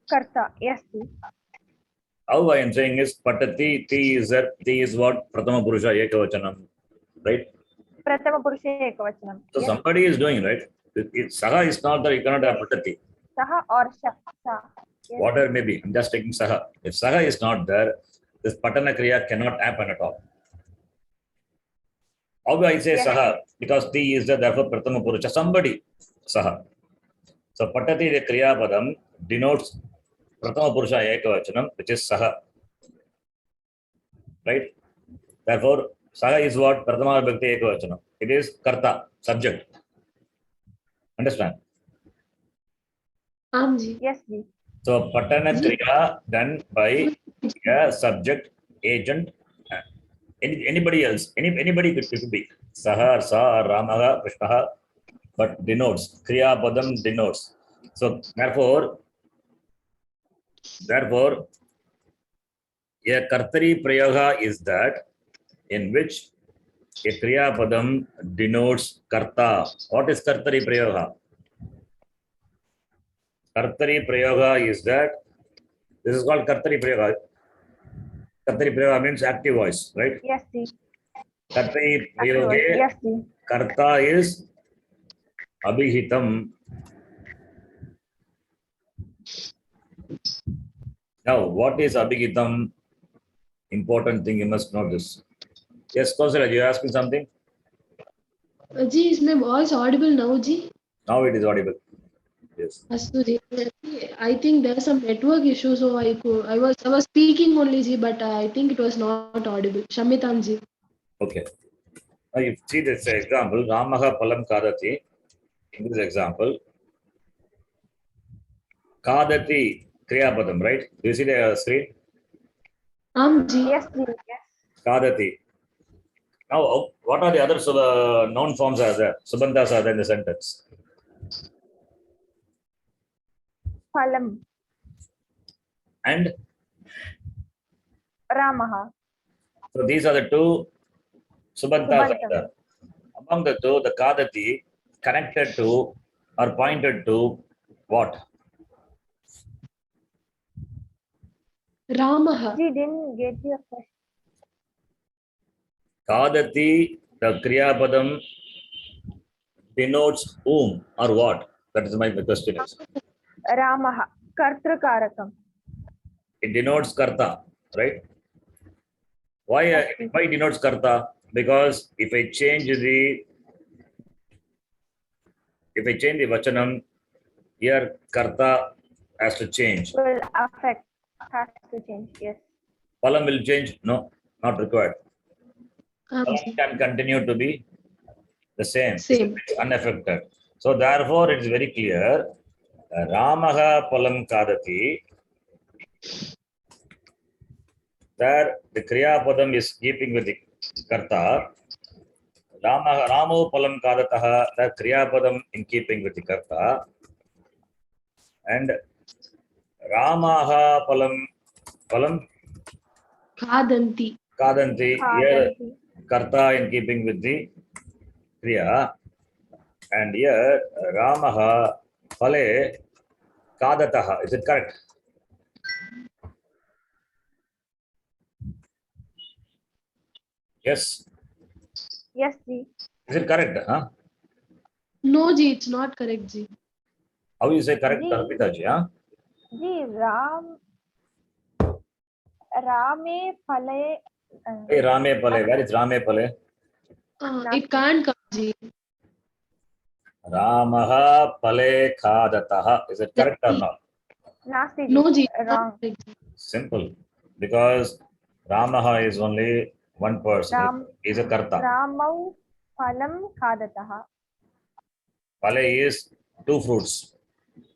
S2: Karta, yes, please.
S1: How I am saying is Patati, Ti is what? Prathama Purusha Ekavachanam. Right?
S2: Prathama Purusha Ekavachanam.
S1: So yes. Somebody is doing, right? If Saha is not there, you cannot have Patati.
S2: Saha or Sa.
S1: Yes. Whatever may be. I'm just taking Saha. If Saha is not there, this Patana Kriya cannot happen at all. How do I say yes. Saha? Because Ti is there, therefore Prathama Purusha. Somebody. Saha. So Patati the Kriya Padam denotes Prathama Purusha Ekavachanam, which is Saha. Right? Therefore, Saha is what? Prathama Vibhakti Ekavachanam. It is Karta, subject. Understand?
S2: Yes, ji.
S1: So Patana Kriya done by a subject, agent, anybody else. Anybody could be. Saha, Sa, Ramaha, Krishnaha, but denotes. Kriya Padam denotes. So therefore, a Kartari Prayoga is that in which a Kriya Padam denotes Karta. What is Kartari Prayoga? Kartari Prayoga is that, this is called Kartari Prayoga. Kartari Prayoga means active voice, right?
S2: Yes, ji.
S1: Kartari Prayoga,
S2: yes, ji.
S1: Karta is Abhihitam. Now, what is Abhihitam? Important thing, you must know this. Yes, Kausala, you asking something?
S3: Ji, is my voice audible now, Ji?
S1: Now it is audible. Yes.
S3: I think there are some network issues, so I was speaking only, Ji, but I think it was not audible. Shamitam Ji.
S1: Okay. Now you see this example, Ramaha Palam Kadati. In this example, Kadati Kriya Padam, right? Do you see the screen?
S3: Ji.
S2: Yes, ji. Yes.
S1: Kadati. Now, what are the other noun forms are there? Subandhas are there in the sentence.
S2: Palam.
S1: And?
S2: Ramaha.
S1: So these are the two Subandhas are there. Among the two, the Kadati connected to or pointed to what?
S3: Ramaha.
S2: Ji didn't get your question.
S1: Kadati, the Kriyapadam denotes whom or what? That is my question is.
S2: Ramaha. Kartrakarakam.
S1: It denotes Karta, right? Why denotes Karta? Because if I change the Vachanam, here Karta has to change.
S2: Will affect. Has to change. Yes.
S1: Palam will change? No, not required. Palam
S3: Ji.
S1: can continue to be the same.
S3: Same.
S1: It's unaffected. So therefore, it is very clear. Ramaha Palam Kadati. There the Kriya Padam is keeping with the Karta. Ramo Palam Kadataha, the Kriya Padam in keeping with the Karta. And Ramaha Palam
S3: Kadanti.
S1: Kadanti, here
S2: Kadanti.
S1: Karta in keeping with the Kriya. And here Ramaha Pale Kadataha. Is it correct? Yes.
S2: Yes, Ji.
S1: Is it correct? Huh?
S3: No, Ji, it's not correct, Ji.
S1: How you say correct,
S2: Ji.
S1: Arpita ji? Huh?
S2: Ji, Rame Pale.
S1: Hey, Rame Pale. Where is Rame Pale?
S3: It can't come, Ji.
S1: Ramaha Pale Khadataha. Is it correct or not?
S2: Nasti.
S3: No, Ji.
S2: Wrong.
S1: Simple. Because Ramaha is only one person. He is a Karta.
S2: Ramau Palam Kadataha.
S1: Pale is two fruits.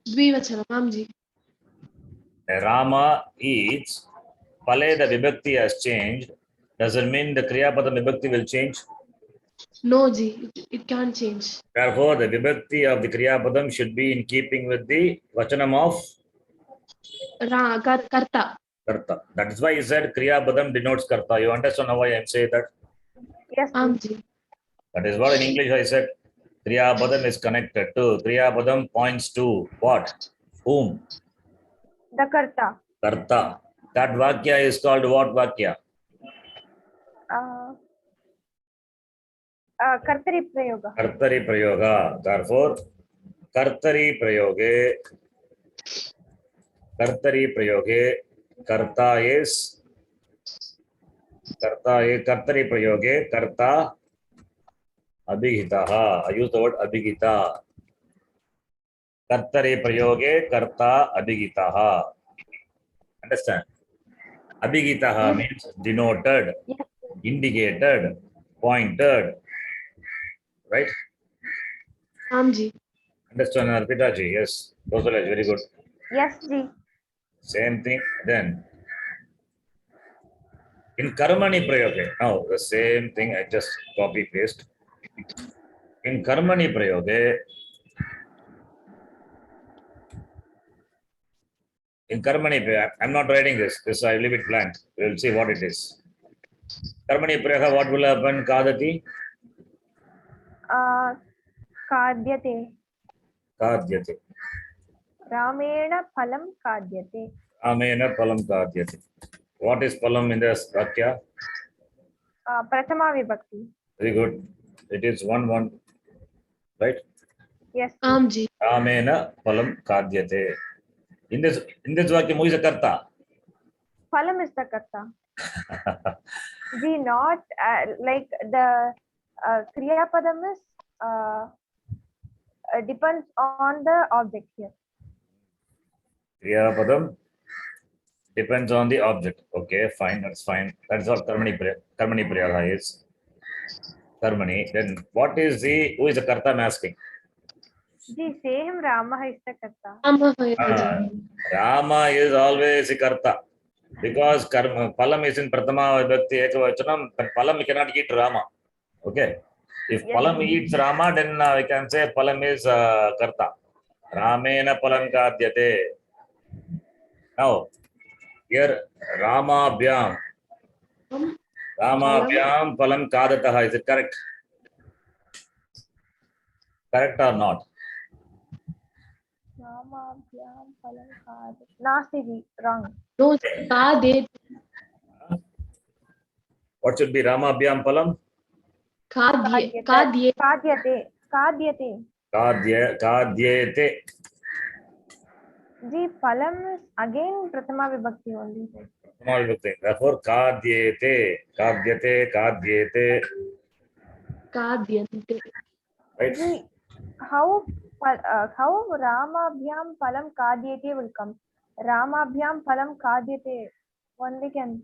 S3: Dvivachanam, Ji.
S1: Rama eats. Pale, the Vibhakti has changed. Does it mean the Kriyapada Vibhakti will change?
S3: No, Ji. It can't change.
S1: Therefore, the Vibhakti of the Kriyapadam should be in keeping with the Vachanam of
S3: Karta.
S1: Karta. That is why he said Kriyapadam denotes Karta. You understand how I am saying that?
S2: Yes,
S3: Ji.
S1: That is what in English I said. Kriyapadam is connected to. Kriyapadam points to what? Whom?
S2: the Karta.
S1: Karta. That Vakya is called what Vakya?
S2: Kartari Prayoga.
S1: Kartari Prayoga. Therefore, Kartari Prayoge, Karta is Kartari Prayoge, Karta Abhigitaha. I use the word Abhigita. Kartari Prayoge, Karta Abhigitaha. Understand? Abhigitaha means denoted, indicated, pointed. Right?
S3: Ji.
S1: Understand, Arpita ji? Yes. Totally, very good.
S2: Yes, Ji.
S1: Same thing. Then, in Karmani Prayoge, now the same thing I just copy paste. In Karmani Prayoge, I'm not writing this. This I leave it blank. We will see what it is. Karmani Prayoga, what will happen? Kadati?
S2: Kadyate.
S1: Kadyate.
S2: Ramena Phalam Kadyate.
S1: Amena Palam Kadyate. What is Palam in this Vakya?
S2: Prathama Vibhakti.
S1: Very good. It is 1-1. Right?
S2: Yes.
S3: Ji.
S1: Amena Palam Kadyate. In this Vakya, who is a Karta?
S2: Phalam is the Karta. Ji, not like the Kriya Padam is depends on the object here.
S1: Kriya Padam depends on the object. Okay, fine, that's fine. That's what Karmani Prayaga is. Karmani. Then what is who is the Karta I'm asking?
S2: Ji, same Rama is the Karta.
S1: Rama is always a Karta. Because Palam is in Prathama Vibhakti Ekavachanam, but Palam cannot eat Rama. Okay. If
S2: Yes.
S1: Palam eats Rama, then we can say Palam is Karta. Ramena Palam Kadyate. Now, here Ramabhyam Palam Kadataha. Is it correct? Correct or not?
S2: Ramabhyam phalam kadyate. Nasti ji, wrong.
S3: No, Kadete.
S1: What should be Ramabhyam Palam?
S3: Kadyate.
S2: Kadyate. Kadyate.
S1: Kadyete.
S2: Ji, phalam is again Prathama Vibhakti only.
S1: Small thing. Therefore, Kadyete. Kadyete.
S3: Kadyante.
S1: Right?
S2: Ji, how Ramabhyam phalam kadyate will come? Ramabhyam phalam kadyate only can.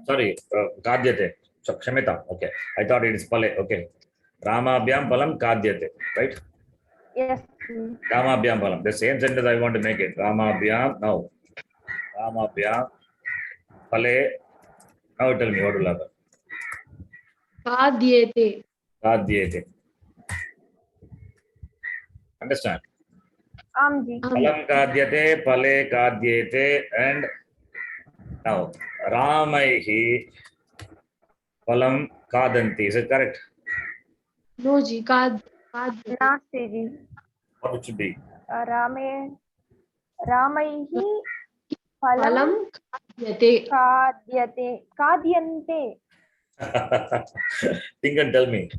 S1: Sorry, Kadyate. Kshamita. Okay. I thought it is Pale. Okay. Ramabhyam Palam Kadyate. Right?
S2: Yes.
S1: Ramabhyam Palam. The same sentence I want to make it. Ramabhyam. Now. Ramabhyam Pale. Now tell me what will happen.
S3: Kadyate.
S1: Kadyete. Understand?
S2: Ji.
S1: Palam Kadyate, Pale Kadyete, and now Ramaihi Palam Kadanti. Is it correct?
S3: No, ji. Kadyate.
S2: Nasti ji.
S1: What it should be?
S2: Ramaihi phalam
S3: Phalam kadyate.
S2: kadyate. Kadyante.
S1: Think and tell me.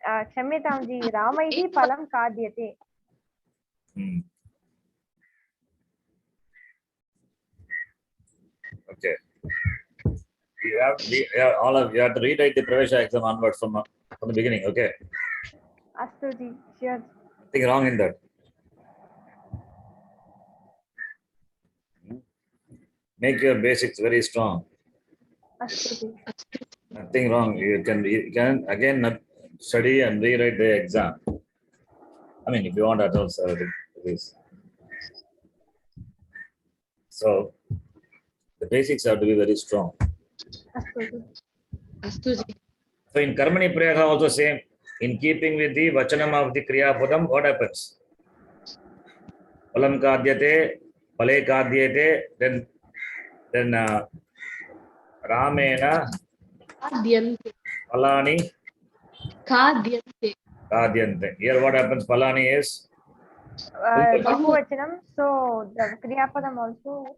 S2: Kshamyatam ji. Ramaihi phalam kadyate.
S1: Okay. You have to rewrite the Pravesha exam onwards from the beginning. Okay.
S2: Astu ji. Sure.
S1: Nothing wrong in that. Make your basics very strong.
S2: Astu ji.
S1: Nothing wrong. You can again study and rewrite the exam. I mean, if you want that also, it is. So the basics have to be very strong.
S2: Astu ji.
S3: Astu ji.
S1: So in Karmani Prayaga also same. In keeping with the Vachanam of the Kriya Padam, what happens? Palam Kadyate, Pale Kadyate, then Ramena
S3: Kadyante.
S1: Palani
S3: Kadyante.
S1: Kadyante. Here what happens? Palani is
S2: Bahuvachanam. So the Kriyapadam also.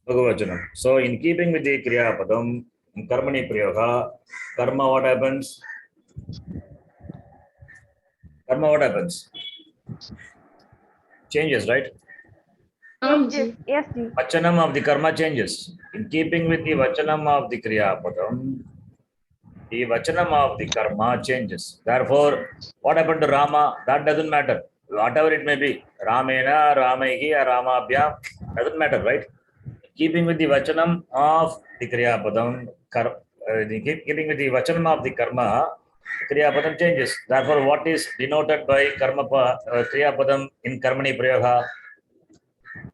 S1: Bhagavachanam. So in keeping with the Kriya Padam, in Karmani Prayoga, Karma what happens? Karma what happens? Changes, right?
S3: Ji.
S2: Yes, ji.
S1: Vachanam of the karma changes. In keeping with the Vachanam of the Kriya Padam, the Vachanam of the karma changes. Therefore, what happened to Rama? That doesn't matter. Whatever it may be. Ramena, Ramaihi, or Ramabhyam, doesn't matter, right? Keeping with the Vachanam of the Kriya Padam, keeping with the Vachanam of the karma, Kriya Padam changes. Therefore, what is denoted by karma Kriya Padam in Karmani Prayoga?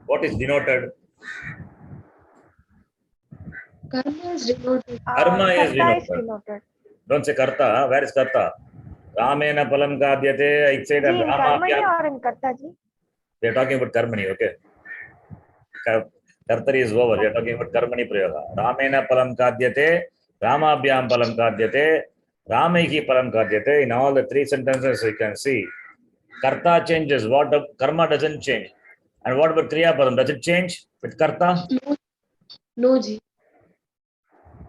S1: What is denoted?
S3: Karma is denoted.
S1: Karma is
S2: denoted.
S1: Don't say Karta. Where is Karta? Ramena Palam Kadyate. I said
S2: Ji, in Karmani or in Karta ji?
S1: We are talking about Karmani, okay? Kartari is over. We are talking about Karmani Prayoga. Ramena Palam Kadyate, Ramabhyam Palam Kadyate, Ramaihi Palam Kadyate. In all the three sentences you can see, Karta changes. What the karma doesn't change. And what about Kriya Padam? Does it change with Karta?
S3: No, ji.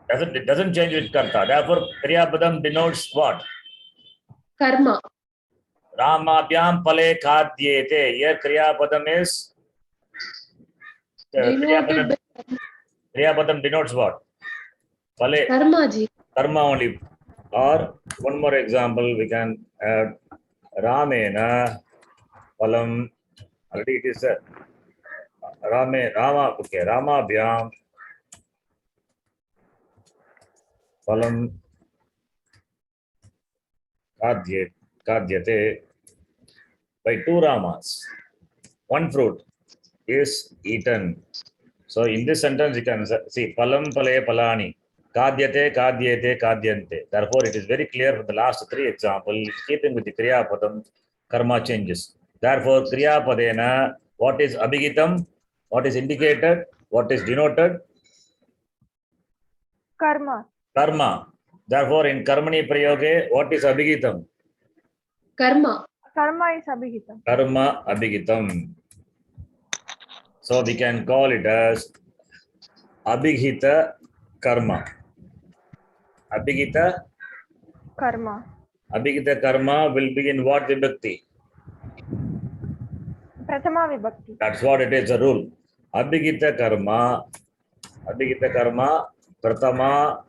S1: It doesn't change with Karta. Therefore, Kriya Padam denotes what?
S3: Karma.
S1: Ramabhyam Pale Kadyete. Here Kriya Padam is
S3: Denoted
S1: Kriya Padam denotes what? Pale.
S3: Karma, ji.
S1: Karma only. Or one more example, we can add Ramena Palam. Already it is Rama. Okay, Ramabhyam Palam Kadyate. By two Ramas. One fruit is eaten. So in this sentence you can see Palam Pale Palani. Kadyate, Kadyate, Kadyante. Therefore, it is very clear from the last three examples, keeping with the Kriya Padam, karma changes. Therefore, Kriya Padena, what is Abhigitam? What is indicated? What is denoted?
S2: Karma.
S1: Karma. Therefore, in Karmani Prayoge, what is Abhigitam?
S3: Karma.
S2: Karma is abhihitam.
S1: Karma abhigitam. So we can call it as abhigita karma. Abhigita
S2: Karma.
S1: Abhigita karma will be in what vibhakti?
S2: Prathama vibhakti.
S1: That's what it is, a rule. Abhigita karma, prathama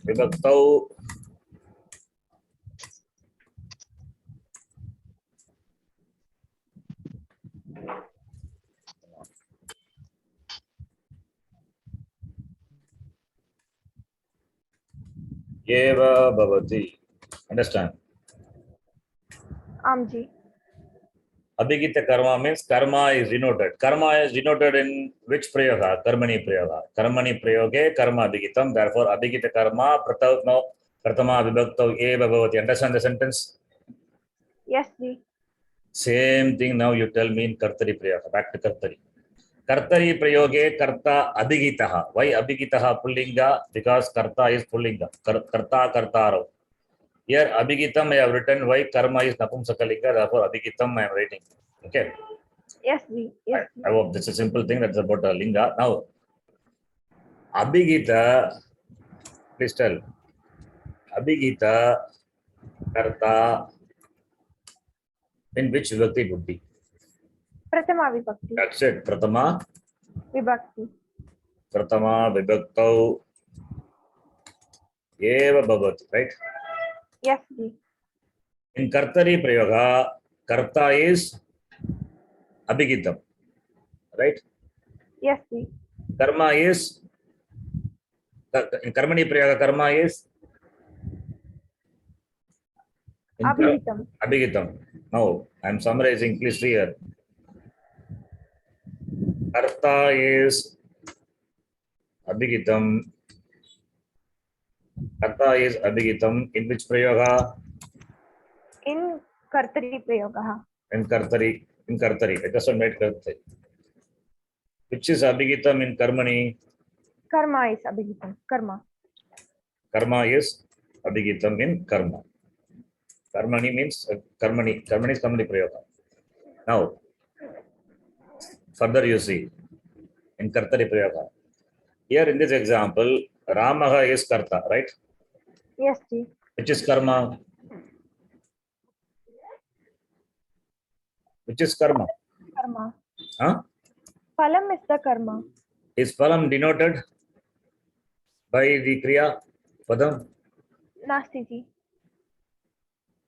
S1: vibhaktau eva bhavati. Understand?
S2: Amji.
S1: Abhigita karma means karma is denoted. Karma is denoted in which prayoga? Karmani prayoga. Karmani prayoge karma abhigitam. Therefore, abhigita karma prathama vibhaktau eva bhavati. Understand the sentence?
S2: Yes, ji.
S1: Same thing now you tell me in kartari prayoga. Back to kartari. Kartari prayoge karta abhigitaha. Why abhigitaha pullinga? Because karta is pullinga. Karta kartaro. Here abhigitam I have written. Why karma is napumsakalinga? Therefore abhigitam I am writing. Okay.
S2: Yes, ji. Yes.
S1: I hope this is a simple thing. That's about a linga. Now abhigita. Please tell. Abhigita karta in which vibhakti would be?
S2: Prathama vibhakti.
S1: That's it. Prathama
S2: Vibhakti.
S1: vibhaktau eva bhavati. Right?
S2: Yes, ji.
S1: In kartari prayoga, karta is abhigitam. Right?
S2: Yes, ji.
S1: Karma is in karmani prayoga, karma is
S2: Abhihitam.
S1: abhigitam. Now I am summarizing. Please see here. Karta is abhigitam. Karta is abhigitam. In which prayoga?
S2: In kartari prayogaha.
S1: In kartari. In kartari. I just made kartari. Which is abhigitam in karmani?
S2: Karma is abhihitam. Karma.
S1: Karma is abhigitam in karma. Karmani means karmani. Karmani is karmani prayoga. Now, further you see in kartari prayoga. Here in this example, Ramaha is karta, right?
S2: Yes, ji.
S1: Which is karma? Which is karma?
S2: Karma.
S1: Huh?
S2: Phalam is the karma.
S1: Is phalam denoted by the kriya padam?
S2: Nasti, ji.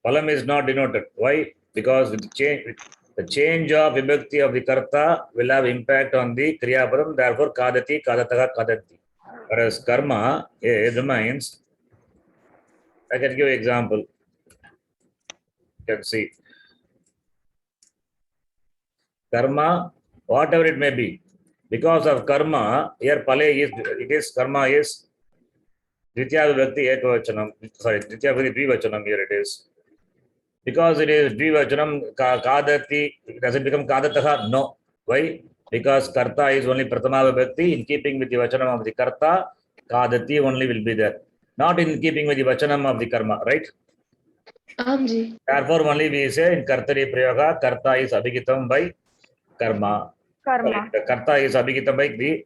S1: Phalam is not denoted. Why? Because with the change of vibhakti of the karta will have impact on the kriya padam. Therefore, kadati, kadataha, kadanti. Whereas karma remains. I can give example. You can see. Karma, whatever it may be, because of karma, here pale is, it is karma is Dvitiya vibhakti ekvachanam. Sorry, Dvitiya vibhakti dvivachanam here it is. Because it is dvivachanam, kadati, does it become kadataha? No. Why? Because karta is only prathama vibhakti. In keeping with the vachanam of the karta, kadati only will be there. Not in keeping with the vachanam of the karma, right?
S3: Amji.
S1: Therefore, only we say in kartari prayoga, karta is abhigitam by karma.
S2: Karma.
S1: The karta is abhigitam by the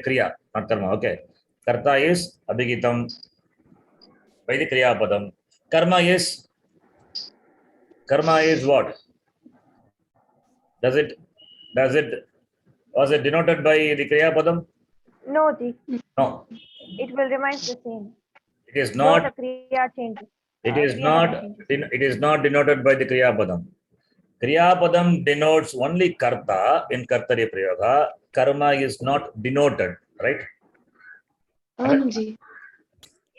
S1: kriya, not karma. Okay. Karta is abhigitam by the kriya padam. Karma is what? Was it denoted by the kriya padam?
S2: No, ji.
S1: No.
S2: It will remain the same.
S1: It is
S2: No,
S1: not.
S2: the kriya changes.
S1: It is not. It is not denoted by the kriya padam. Kriya padam denotes only karta in kartari prayoga. Karma is not denoted, right?
S3: Amji.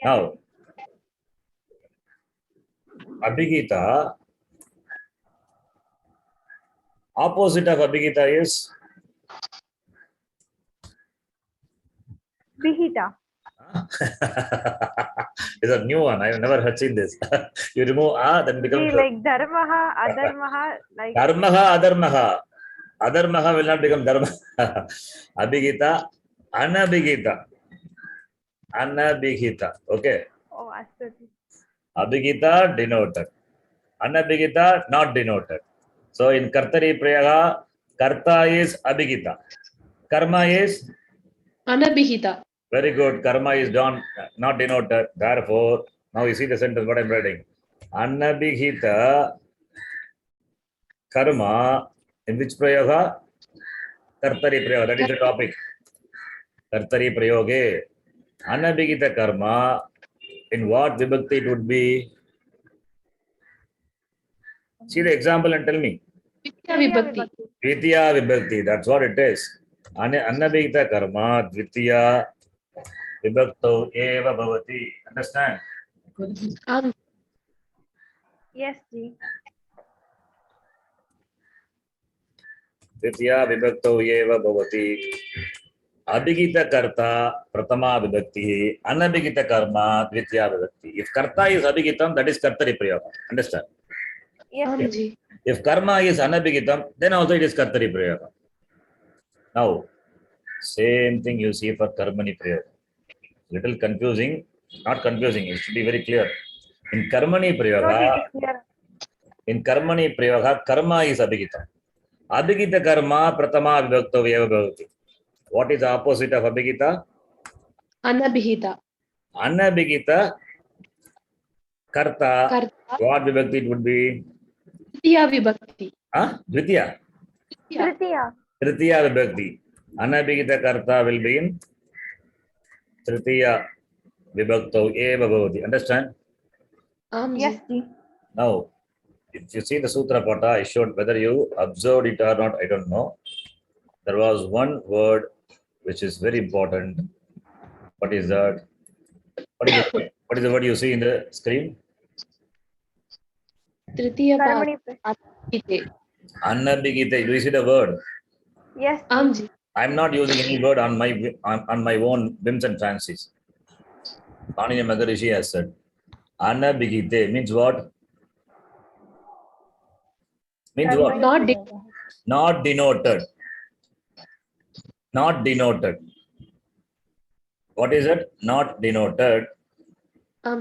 S1: Now, abhigita, opposite of abhigita is
S2: Vihita.
S1: is a new one. I have never seen this. You remove then becomes
S2: See, like dharmaha, adharmaha, like
S1: dharmaha, adharmaha. Adharmaha will not become dharma. Abhigita, anabhigita. Anabhigita. Okay.
S2: oh, astu.
S1: Abhigita denoted. Anabhigita not denoted. So in Kartari Prayaga, Karta is Abhigita. Karma is
S3: Anabhihita.
S1: very good. Karma is not denoted. Therefore, now you see the sentence what I'm writing. Anabhihita karma in which prayoga? Kartari prayoga. That is the topic. Kartari prayoge. Anabhigita karma. In what vibhakti it would be? See the example and tell me.
S3: Dvitiya vibhakti.
S1: Dvitiya vibhakti. That's what it is. Anabhigita karma. Dvitiya vibhakto eva bhavati. Understand?
S2: Yes, Ji.
S1: Dvitiya vibhakto eva bhavati. Abhigita karta pratama vibhakti. Anabhigita karma dvitiya vibhakti. If karta is abhigitam, that is kartari prayoga. Understand?
S2: Yes,
S3: Ji.
S1: If karma is anabhigitam, then also it is kartari prayoga. Now, same thing you see for karmani prayoga. Little confusing, not confusing, it should be very clear. In karmani
S2: No,
S1: prayoga,
S2: it is clear.
S1: karma is abhigitam. Abhigita karma pratama vibhakto eva bhavati. What is the opposite of abhigita?
S3: Anabhihita.
S1: Anabhigita karta.
S3: Karta.
S1: What vibhakti it would be?
S3: Dvitiya vibhakti.
S1: Dvitiya.
S2: Tritiya.
S1: Tritiya vibhakti. Anabhigita karta will be in Tritiya vibhakto eva bhavati. Understand?
S2: Yes, Ji.
S1: Now, if you see the Sutra Pata, I showed whether you observed it or not, I don't know. There was one word which is very important. What is that? What is the word you see in the screen?
S3: Tritiya
S2: Karmani.
S3: Anabhihite.
S1: Anabhigita. Do you see the word?
S2: Yes,
S3: Ji.
S1: I'm not using any word on my own whims and fancies. Panini Maharishi has said. Anabhigite means what? Means what? Not denoted. Not denoted. What is it? Not denoted.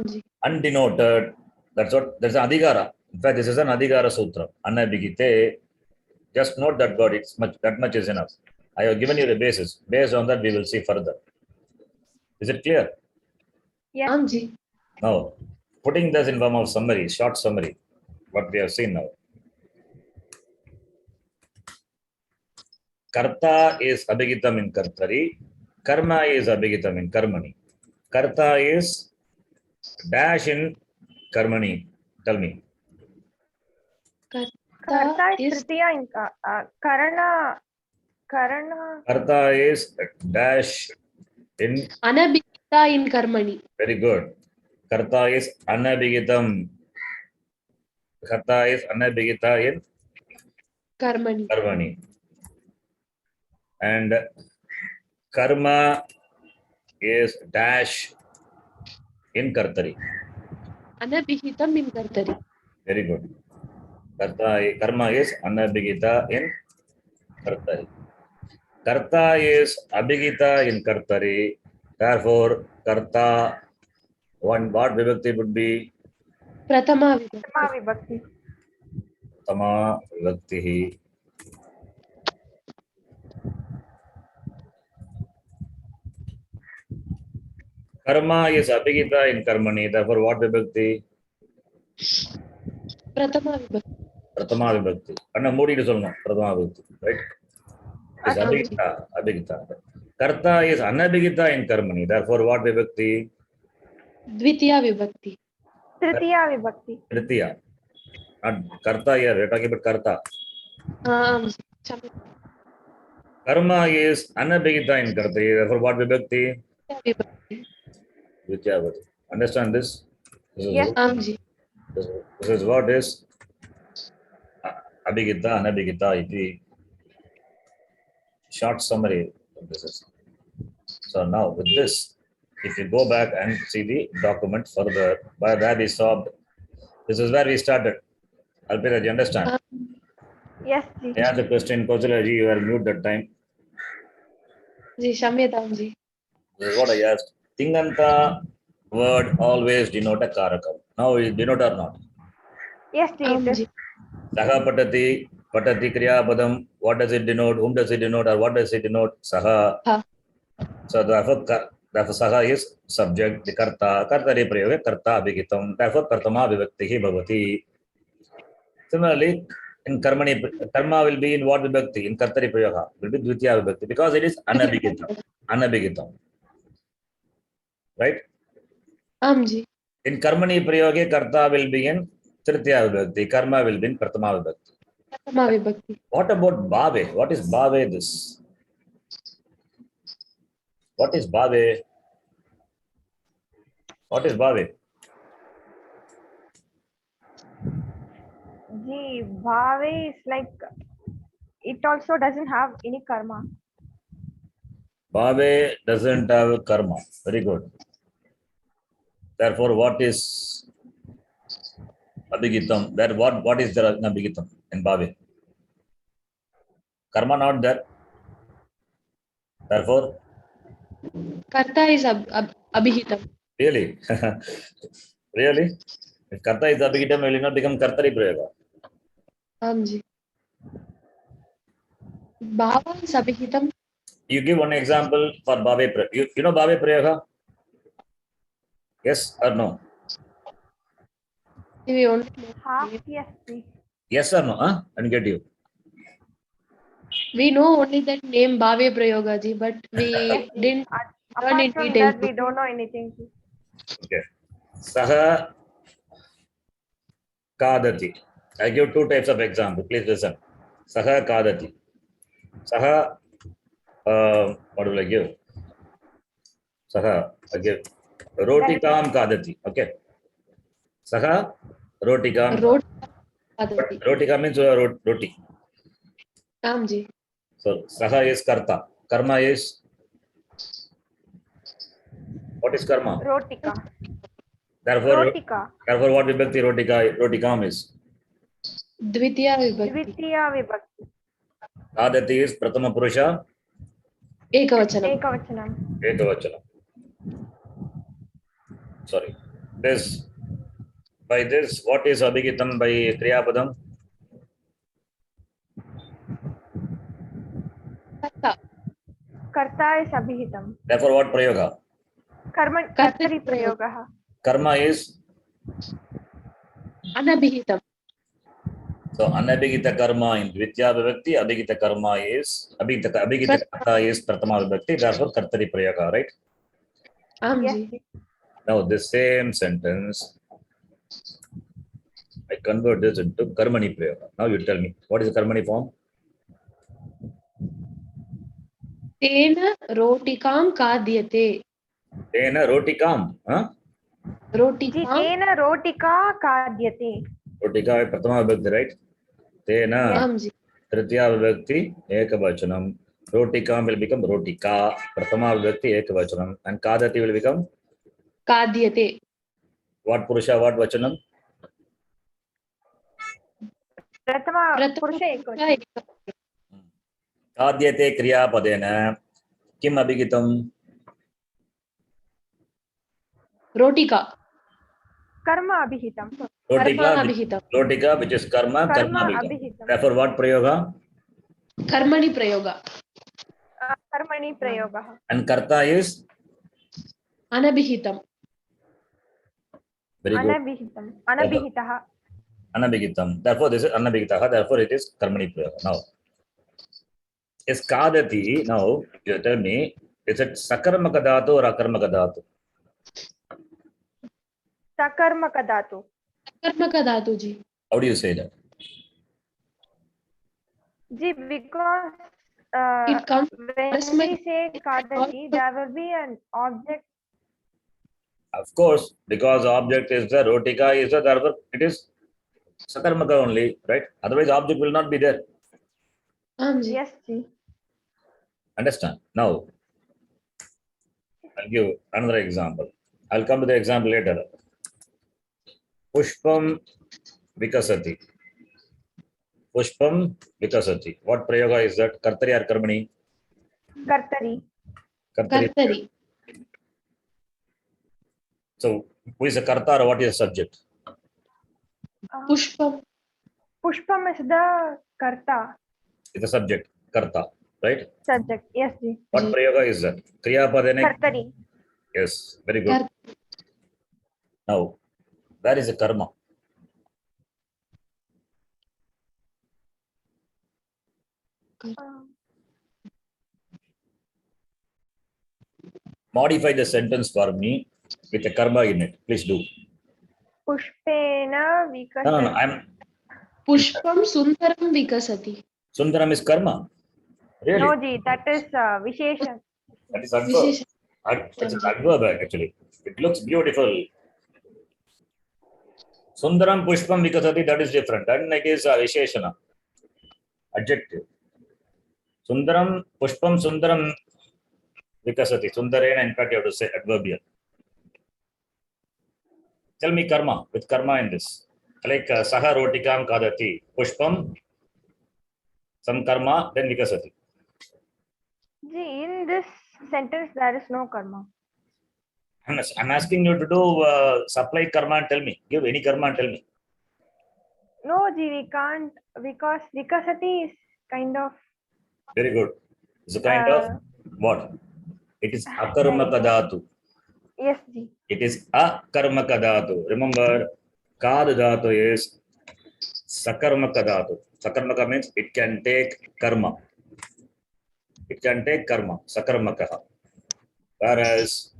S3: Ji.
S1: Undenoted. That's an adhigara. In fact, this is an adhigara sutra. Anabhigite. Just note that word. That much is enough. I have given you the basis. Based on that, we will see further. Is it clear?
S2: Yes.
S3: Ji.
S1: Now, putting this in form of summary, short summary, what we have seen now. Karta is abhigitam in kartari. Karma is abhigitam in karmani. Karta is dash in karmani. Tell me.
S2: Karta is Tritiya in Karana.
S1: Karta is dash in
S3: Anabhihita in karmani.
S1: very good. Karta is anabhigitam. Karta is anabhigita in karmani. And karma is dash in kartari.
S3: Anabhihitam in kartari.
S1: Very good. Karma is anabhigita in kartari. Karta is abhigita in kartari. Therefore, karta, what vibhakti would be?
S3: Pratama
S2: vibhakti.
S1: Tama vibhakti. Karma is abhigita in karmani. Therefore, what vibhakti?
S3: Pratama vibhakti.
S1: Pratama vibhakti. Anna moodi to solna. Pratama vibhakti. Right? Is abhigita. Karta is anabhigita in karmani. Therefore, what vibhakti?
S3: Dvitiya vibhakti.
S2: Tritiya vibhakti.
S1: Tritiya. Not karta here. We're talking about karta. Karma is anabhigita in kartari. Therefore, what vibhakti? Dvitiya vibhakti. Understand this?
S2: Yes.
S1: This is what is abhigita, anabhigita iti. Short summary of this is. So now with this, if you go back and see the document further, where we stopped, this is where we started. Alpita, do you understand?
S2: Yes, Ji.
S1: I asked the question, Kaushalya ji, you were mute that time.
S3: Ji, Shamyatam ji.
S1: This is what I asked. Tinganta word always denote a karakam. Now you denote or not?
S2: Yes, Ji, it is.
S3: Ji.
S1: Saha patati, patati kriya padam. What does it denote? Whom does it denote? Or what does it denote? Saha.
S3: Ha.
S1: So therefore saha is subject. The karta. Kartari prayoge karta abhigitam. Therefore kartama vibhaktihi bhavati. Similarly, in karma will be in what vibhakti? In kartari prayoga will be dvitiya vibhakti because it is anabhigitam. Anabhigitam. Right?
S3: Ji.
S1: In karmani prayoge karta will be in tritiya vibhakti. Karma will be in pratama vibhakti.
S3: Pratama vibhakti.
S1: What about bhave? What is bhave this? What is bhave? What is bhave?
S2: Ji, bhave is like, it also doesn't have any karma.
S1: Bhave doesn't have karma. Very good. Therefore, what is abhigitam? What is there in abhigitam in bhave? Karma not there. Therefore,
S3: Karta is abhihitam.
S1: really, really, if karta is abhigitam, will not become kartari prayoga.
S3: Ji. Bhava is abhihitam.
S1: You give one example for bhave prayoga. You know bhave prayoga? Yes or no?
S3: We only
S2: Half, yes, Ji.
S1: Yes or no? Huh? I didn't get you.
S3: we know only that name Bhave Prayoga ji, but we didn't learn in
S2: Apart from
S3: detail.
S2: that, we don't know anything. Ji.
S1: Okay. Saha kadati. I give two types of example. Please listen. Saha kadati. Saha, what will I give? Saha, I give rotikam kadati. Okay. Saha rotikam. Rotika means roti.
S3: Ji.
S1: So saha is karta. Karma is, what is karma?
S2: Rotika.
S1: Therefore,
S2: Rotika.
S1: what vibhakti rotikam is?
S3: Dvitiya vibhakti.
S2: Dvitiya vibhakti.
S1: Kadati is pratama purusha.
S3: Ekavachanam.
S2: Ekavachanam.
S1: Ekavachanam. Sorry. This, by this, what is abhigitam by kriyapadam?
S3: Karta.
S2: Karta is abhihitam.
S1: Therefore, what prayoga?
S2: Kartari prayogaha.
S1: Karma is?
S3: Anabhihitam.
S1: So, anabhigita karma in dvitya vibhakti, abhigita karma is, abhigita karta is pratama vibhakti, therefore, kartari prayoga, right?
S3: Ji.
S2: Yes.
S1: Now, this same sentence, I convert this into karmani prayoga. Now, you tell me, what is the karmani form?
S3: Tena rotikam kadyate.
S1: Tena rotikam. Huh?
S3: Rotikam.
S2: Tena rotika kadyate.
S1: Rotika is pratama vibhakti, right? Tena
S3: Ji.
S1: tritiya vibhakti ekavachanam. Rotikam will become rotika. Pratama vibhakti ekavachanam. And kadati will become?
S3: Kadyate.
S1: What purusha, what vachanam?
S2: Pratama purusha ekavachanam.
S1: Kadyate kriyapadena kim abhigitam?
S3: Rotika.
S2: Karma abhihitam.
S1: Rotika, which is karma abhigitam. Therefore, what prayoga?
S3: Karmani prayoga.
S2: Karmani prayogaha.
S1: And karta is?
S3: Anabhihitam.
S1: Very good.
S2: Anabhihitam. Anabhihitaha.
S1: Anabhigitam. Therefore, this is anabhigitaha. Therefore, it is karmani prayoga. Now, is kadati, now, you tell me, is it sakarmaka dhatu or akarmaka dhatu?
S2: Sakarmaka dhatu.
S3: Sakarmaka dhatu ji.
S1: How do you say that?
S2: Ji, because
S3: It comes
S2: when we say kadati, there will be an object.
S1: Of course, because object is the rotika is the, therefore it is sakarmaka only, right? Otherwise, object will not be there.
S2: Yes, ji.
S1: Understand? Now, I'll give another example. I'll come to the example later. Pushpam vikasati. Pushpam vikasati. What prayoga is that? Kartari or karmani?
S2: Kartari.
S3: Kartari.
S1: So, Who is the karta or what is the subject?
S3: Pushpam.
S2: Pushpam is the karta.
S1: It's the subject, karta, right?
S2: Subject. Yes, ji.
S1: What prayoga is that? Kriya padane.
S2: Kartari.
S1: Yes, very good. Now, where is the karma? Modify the sentence for me with a karma in it. Please do.
S2: Pushpena vikasati.
S1: No. I'm
S3: Pushpam sundaram vikasati.
S1: Sundaram is karma. Really?
S2: No, ji, that is Visheshan.
S1: That is adverb.
S3: Visheshan.
S1: It's an adverb actually. It looks beautiful. Sundaram Pushpam Vikasati, that is different. And it is a Visheshana. Adjective. Sundaram Pushpam Sundaram Vikasati. Sundarena, in fact, you have to say adverb here. Tell me karma, with karma in this. Like Saha Rotikam Kadati. Pushpam, some karma, then Vikasati.
S2: Ji, in this sentence, there is no karma.
S1: I'm asking you to do supply karma and tell me. Give any karma and tell me.
S2: No, ji, we can't because vikasati is kind of.
S1: Very good. It's a kind of what? It is akarmaka dhatu.
S2: Yes, ji.
S1: It is akarmaka dhatu. Remember, kad dhatu is sakarmaka dhatu. Sakarmaka means it can take karma. It can take karma. Sakarmaka. Whereas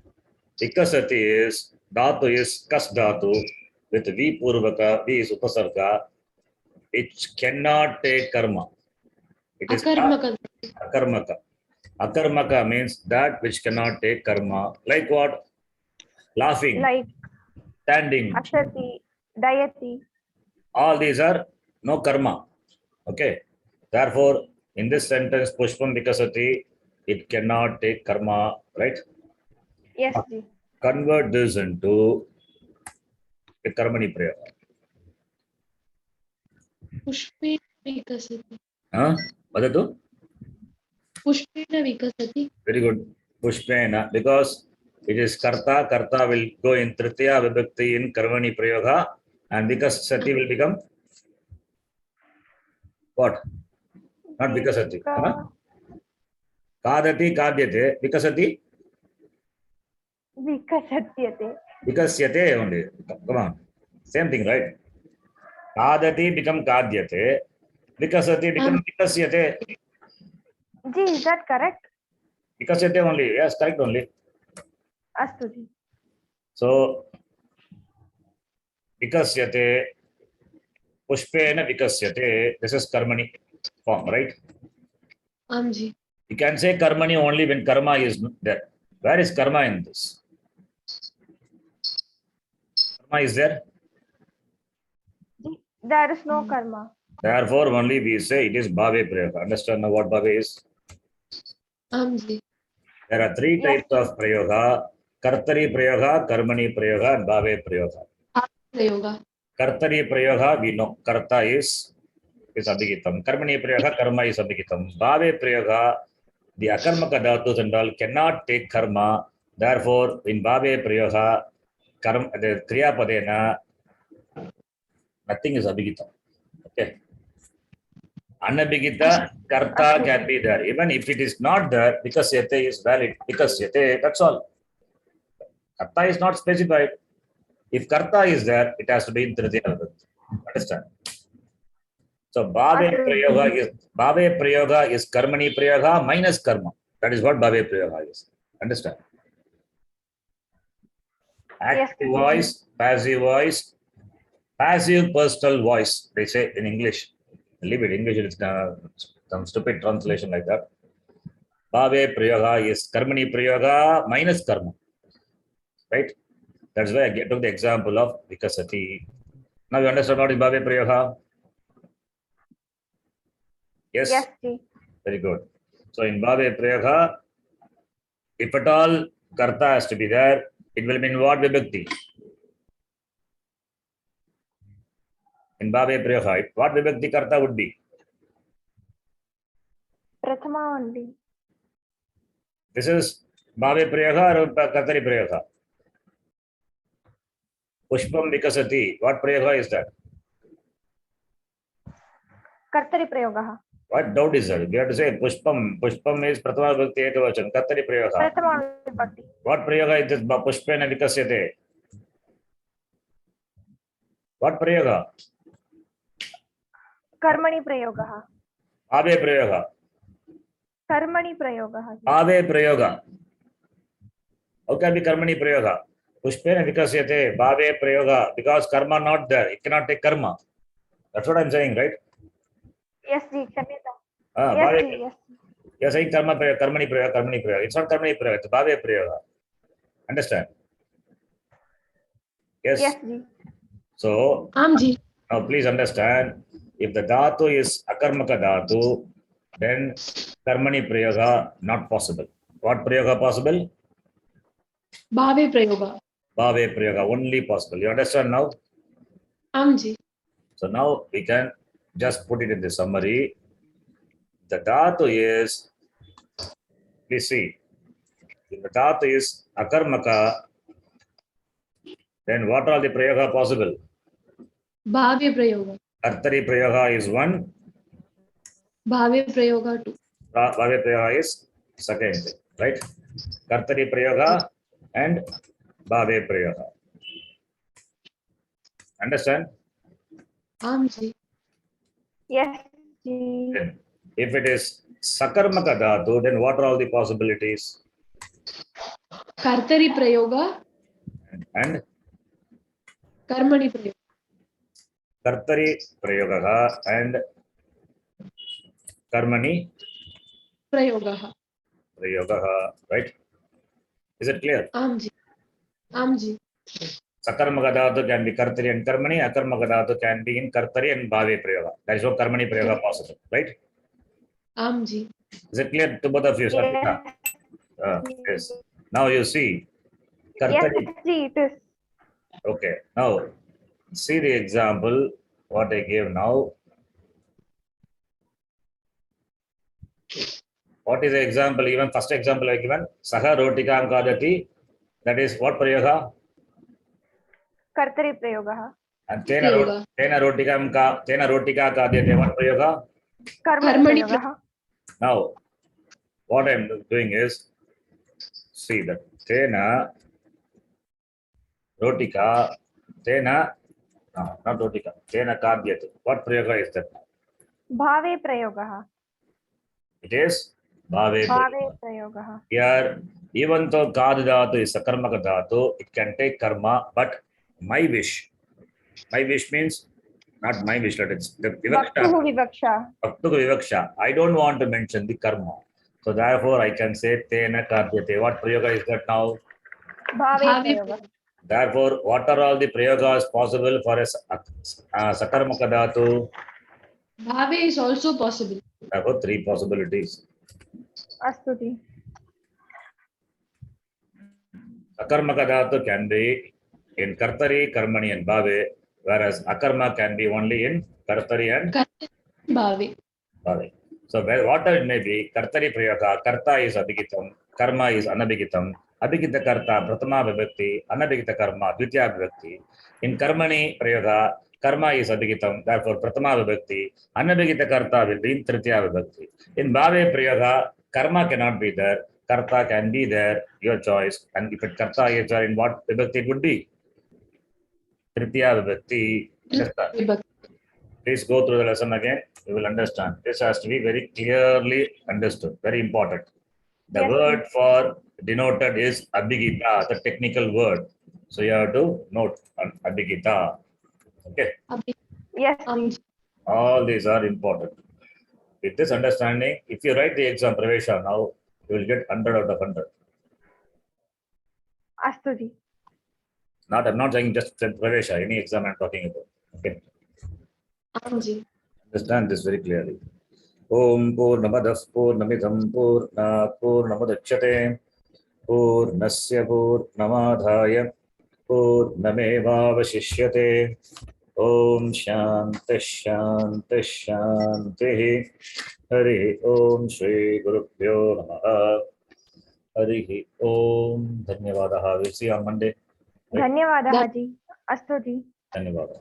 S1: vikasati is dhatu is kas dhatu with V purvaka, V is upasarga. It cannot take karma. It is
S3: Akarmaka.
S1: akarmaka. Akarmaka means that which cannot take karma. Like what? Laughing,
S2: Like
S1: standing.
S2: ashati, dayati.
S1: All these are no karma. Okay. Therefore, in this sentence, Pushpam Vikasati, it cannot take karma, right?
S2: Yes, ji.
S1: Convert this into a karmani prayer.
S3: Pushpena vikasati.
S1: Huh? Vadatu?
S3: Pushpena vikasati.
S1: Very good. Pushpena, because it is karta. Karta will go in tritiya vibhakti in karmani prayoga, and vikasati will become what? Not vikasati. Huh? Kadati kadyate. Vikasati?
S2: Vikasatyate.
S1: Vikasyate only. Come on. Same thing, right? Kadati become kadyate. Vikasati become vikasyate.
S2: Ji, is that correct?
S1: Vikasyate only. Yes, correct only.
S2: Astu, ji.
S1: So, vikasyate, pushpena vikasyate. This is karmani form, right?
S3: Amji.
S1: You can say karmani only when karma is there. Where is karma in this? Karma is there.
S2: Ji, there is no karma.
S1: Therefore, only we say it is bhave prayoga. Understand now what bhave is?
S3: Amji.
S1: There are three types of prayoga: kartari prayoga, karmani prayoga, and bhave prayoga.
S3: Prayoga.
S1: Kartari prayoga, we know karta is abhigitam. Karmani prayoga, karma is abhigitam. Bhave prayoga, the akarmaka dhatus and all cannot take karma. Therefore, in bhave prayoga, the kriya padena, nothing is abhigitam. Okay. Anabhigita karta can be there. Even if it is not there, because yate is valid. Because yate, that's all. Karta is not specified. If karta is there, it has to be in tritiya vibhakti. Understand? So bhave prayoga is karmani prayoga minus karma. That is what bhave prayoga is. Understand? Active voice, passive voice, passive personal voice. They say in English. Leave it. English is some stupid translation like that. Bhave prayoga is karmani prayoga minus karma. Right? That's why I took the example of vikasati. Now you understand what is bhave prayoga? Yes?
S2: Yes, ji.
S1: Very good. So in bhave prayoga, if at all karta has to be there, it will mean what vibhakti? In bhave prayoga, what vibhakti karta would be?
S2: Prathama only.
S1: This is bhave prayoga or kartari prayoga? Pushpam vikasati. What prayoga is that?
S2: Kartari prayogaha.
S1: What doubt is that? You have to say Pushpam. Pushpam is Prathama Vibhakti Ekavachan. Kartari prayoga.
S2: Prathama vibhakti.
S1: What prayoga is this? Pushpena vikasyate. What prayoga?
S2: Karmani prayogaha.
S1: Ave prayoga.
S2: Karmani prayogaha.
S1: Ave prayoga. How can be karmani prayoga? Pushpena vikasyate. Bhave prayoga. Because karma not there. It cannot take karma. That's what I'm saying, right?
S2: Yes, ji. Khamyata.
S1: Ah,
S2: Yes,
S1: bhave.
S2: ji. Yes.
S1: You're saying karma prayoga, karmani prayoga, karmani prayoga. It's not karmani prayoga. It's bhave prayoga. Understand? Yes.
S2: Yes, ji.
S1: So
S3: Ji.
S1: now please understand. If the dhatu is akarmaka dhatu, then karmani prayoga not possible. What prayoga possible?
S3: Bhave prayoga.
S1: Bhave prayoga only possible. You understand now?
S3: Ji.
S1: So now we can just put it in the summary. The dhatu is, please see, if the dhatu is akarmaka, then what are the prayoga possible?
S3: Bhave prayoga.
S1: Kartari prayoga is one,
S3: Bhave prayoga 2.
S1: bhave prayoga is second, right? Kartari prayoga and bhave prayoga. Understand?
S3: Ji.
S2: Yes, ji.
S1: Then if it is sakarmaka dhatu, then what are all the possibilities?
S3: Kartari prayoga.
S1: And
S3: Karmani prayoga.
S1: kartari prayoga and karmani
S3: Prayoga.
S1: prayoga, right? Is it clear?
S3: Ji. Ji.
S1: Sakarmaka dhatu can be kartari and karmani, akarmaka dhatu can be in kartari and bhave prayoga. That is no karmani prayoga possible, right?
S3: Ji.
S1: Is it clear to both of you?
S2: Yes.
S1: Yes. Now you see,
S2: Yes,
S1: kartari.
S2: ji. It is.
S1: Okay. Now see the example what I gave now. What is the example? Even first example I given. Saha rotikam kadati. That is what prayoga?
S2: Kartari prayogaha.
S1: And tena rotika kadyate. What prayoga?
S2: Karmani prayogaha.
S1: Now, what I am doing is, see that tena rotika, tena, no, not rotika, tena kadyate. What prayoga is that?
S2: Bhave prayogaha.
S1: It is bhave
S2: Bhave prayogaha.
S1: Here, even though kad dhatu is sakarmaka dhatu, it can take karma, but my wish means not my wish, but it's the
S2: Bhaktuhu vivaksha.
S1: Bhaktuhu vivaksha. I don't want to mention the karma. So therefore, I can say tena kadyate. What prayoga is that now?
S2: Bhave prayoga.
S1: Therefore, what are all the prayogas possible for a sakarmaka dhatu?
S3: Bhave is also possible.
S1: Therefore, three possibilities.
S2: Astu ji.
S1: Sakarmaka dhatu can be in kartari, karmani and bhave, whereas akarma can be only in kartari and
S3: Bhave.
S1: bhave. So whatever it may be, kartari prayoga, karta is abhigitam, karma is anabhigitam, abhigita karta, pratama vibhakti, anabhigita karma, dvitiya vibhakti. In karmani prayoga, karma is abhigitam, therefore pratama vibhakti, anabhigita karta will be in tritiya vibhakti. In bhave prayoga, karma cannot be there, karta can be there, your choice. And if it karta is there, in what vibhakti it would be? Tritiya vibhakti. Understand? Please go through the lesson again. You will understand. This has to be very clearly understood. Very important. The
S2: Yes,
S1: word for denoted is abhigita, the technical word. So you have to note abhigita. Okay.
S2: Yes.
S1: All these are important. With this understanding, if you write the exam Pravesha now, you will get 100 out of 100.
S2: Astu ji.
S1: I'm not saying just Pravesha, any exam I'm talking about. Okay. Understand this very clearly. Om Purnamadah Purnamidam Purnat Purnamudachyate Purnasya Purnamadhaya Purnamevavashishyate. Om Shanti Shanti Shanti. Hari Om Shri Gurubhyo Namaha. Hari Om. Dhanyavadaha. We'll see you on Monday.
S2: Dhanyavadaha ji. अस्तु जी।
S1: धन्यवादः।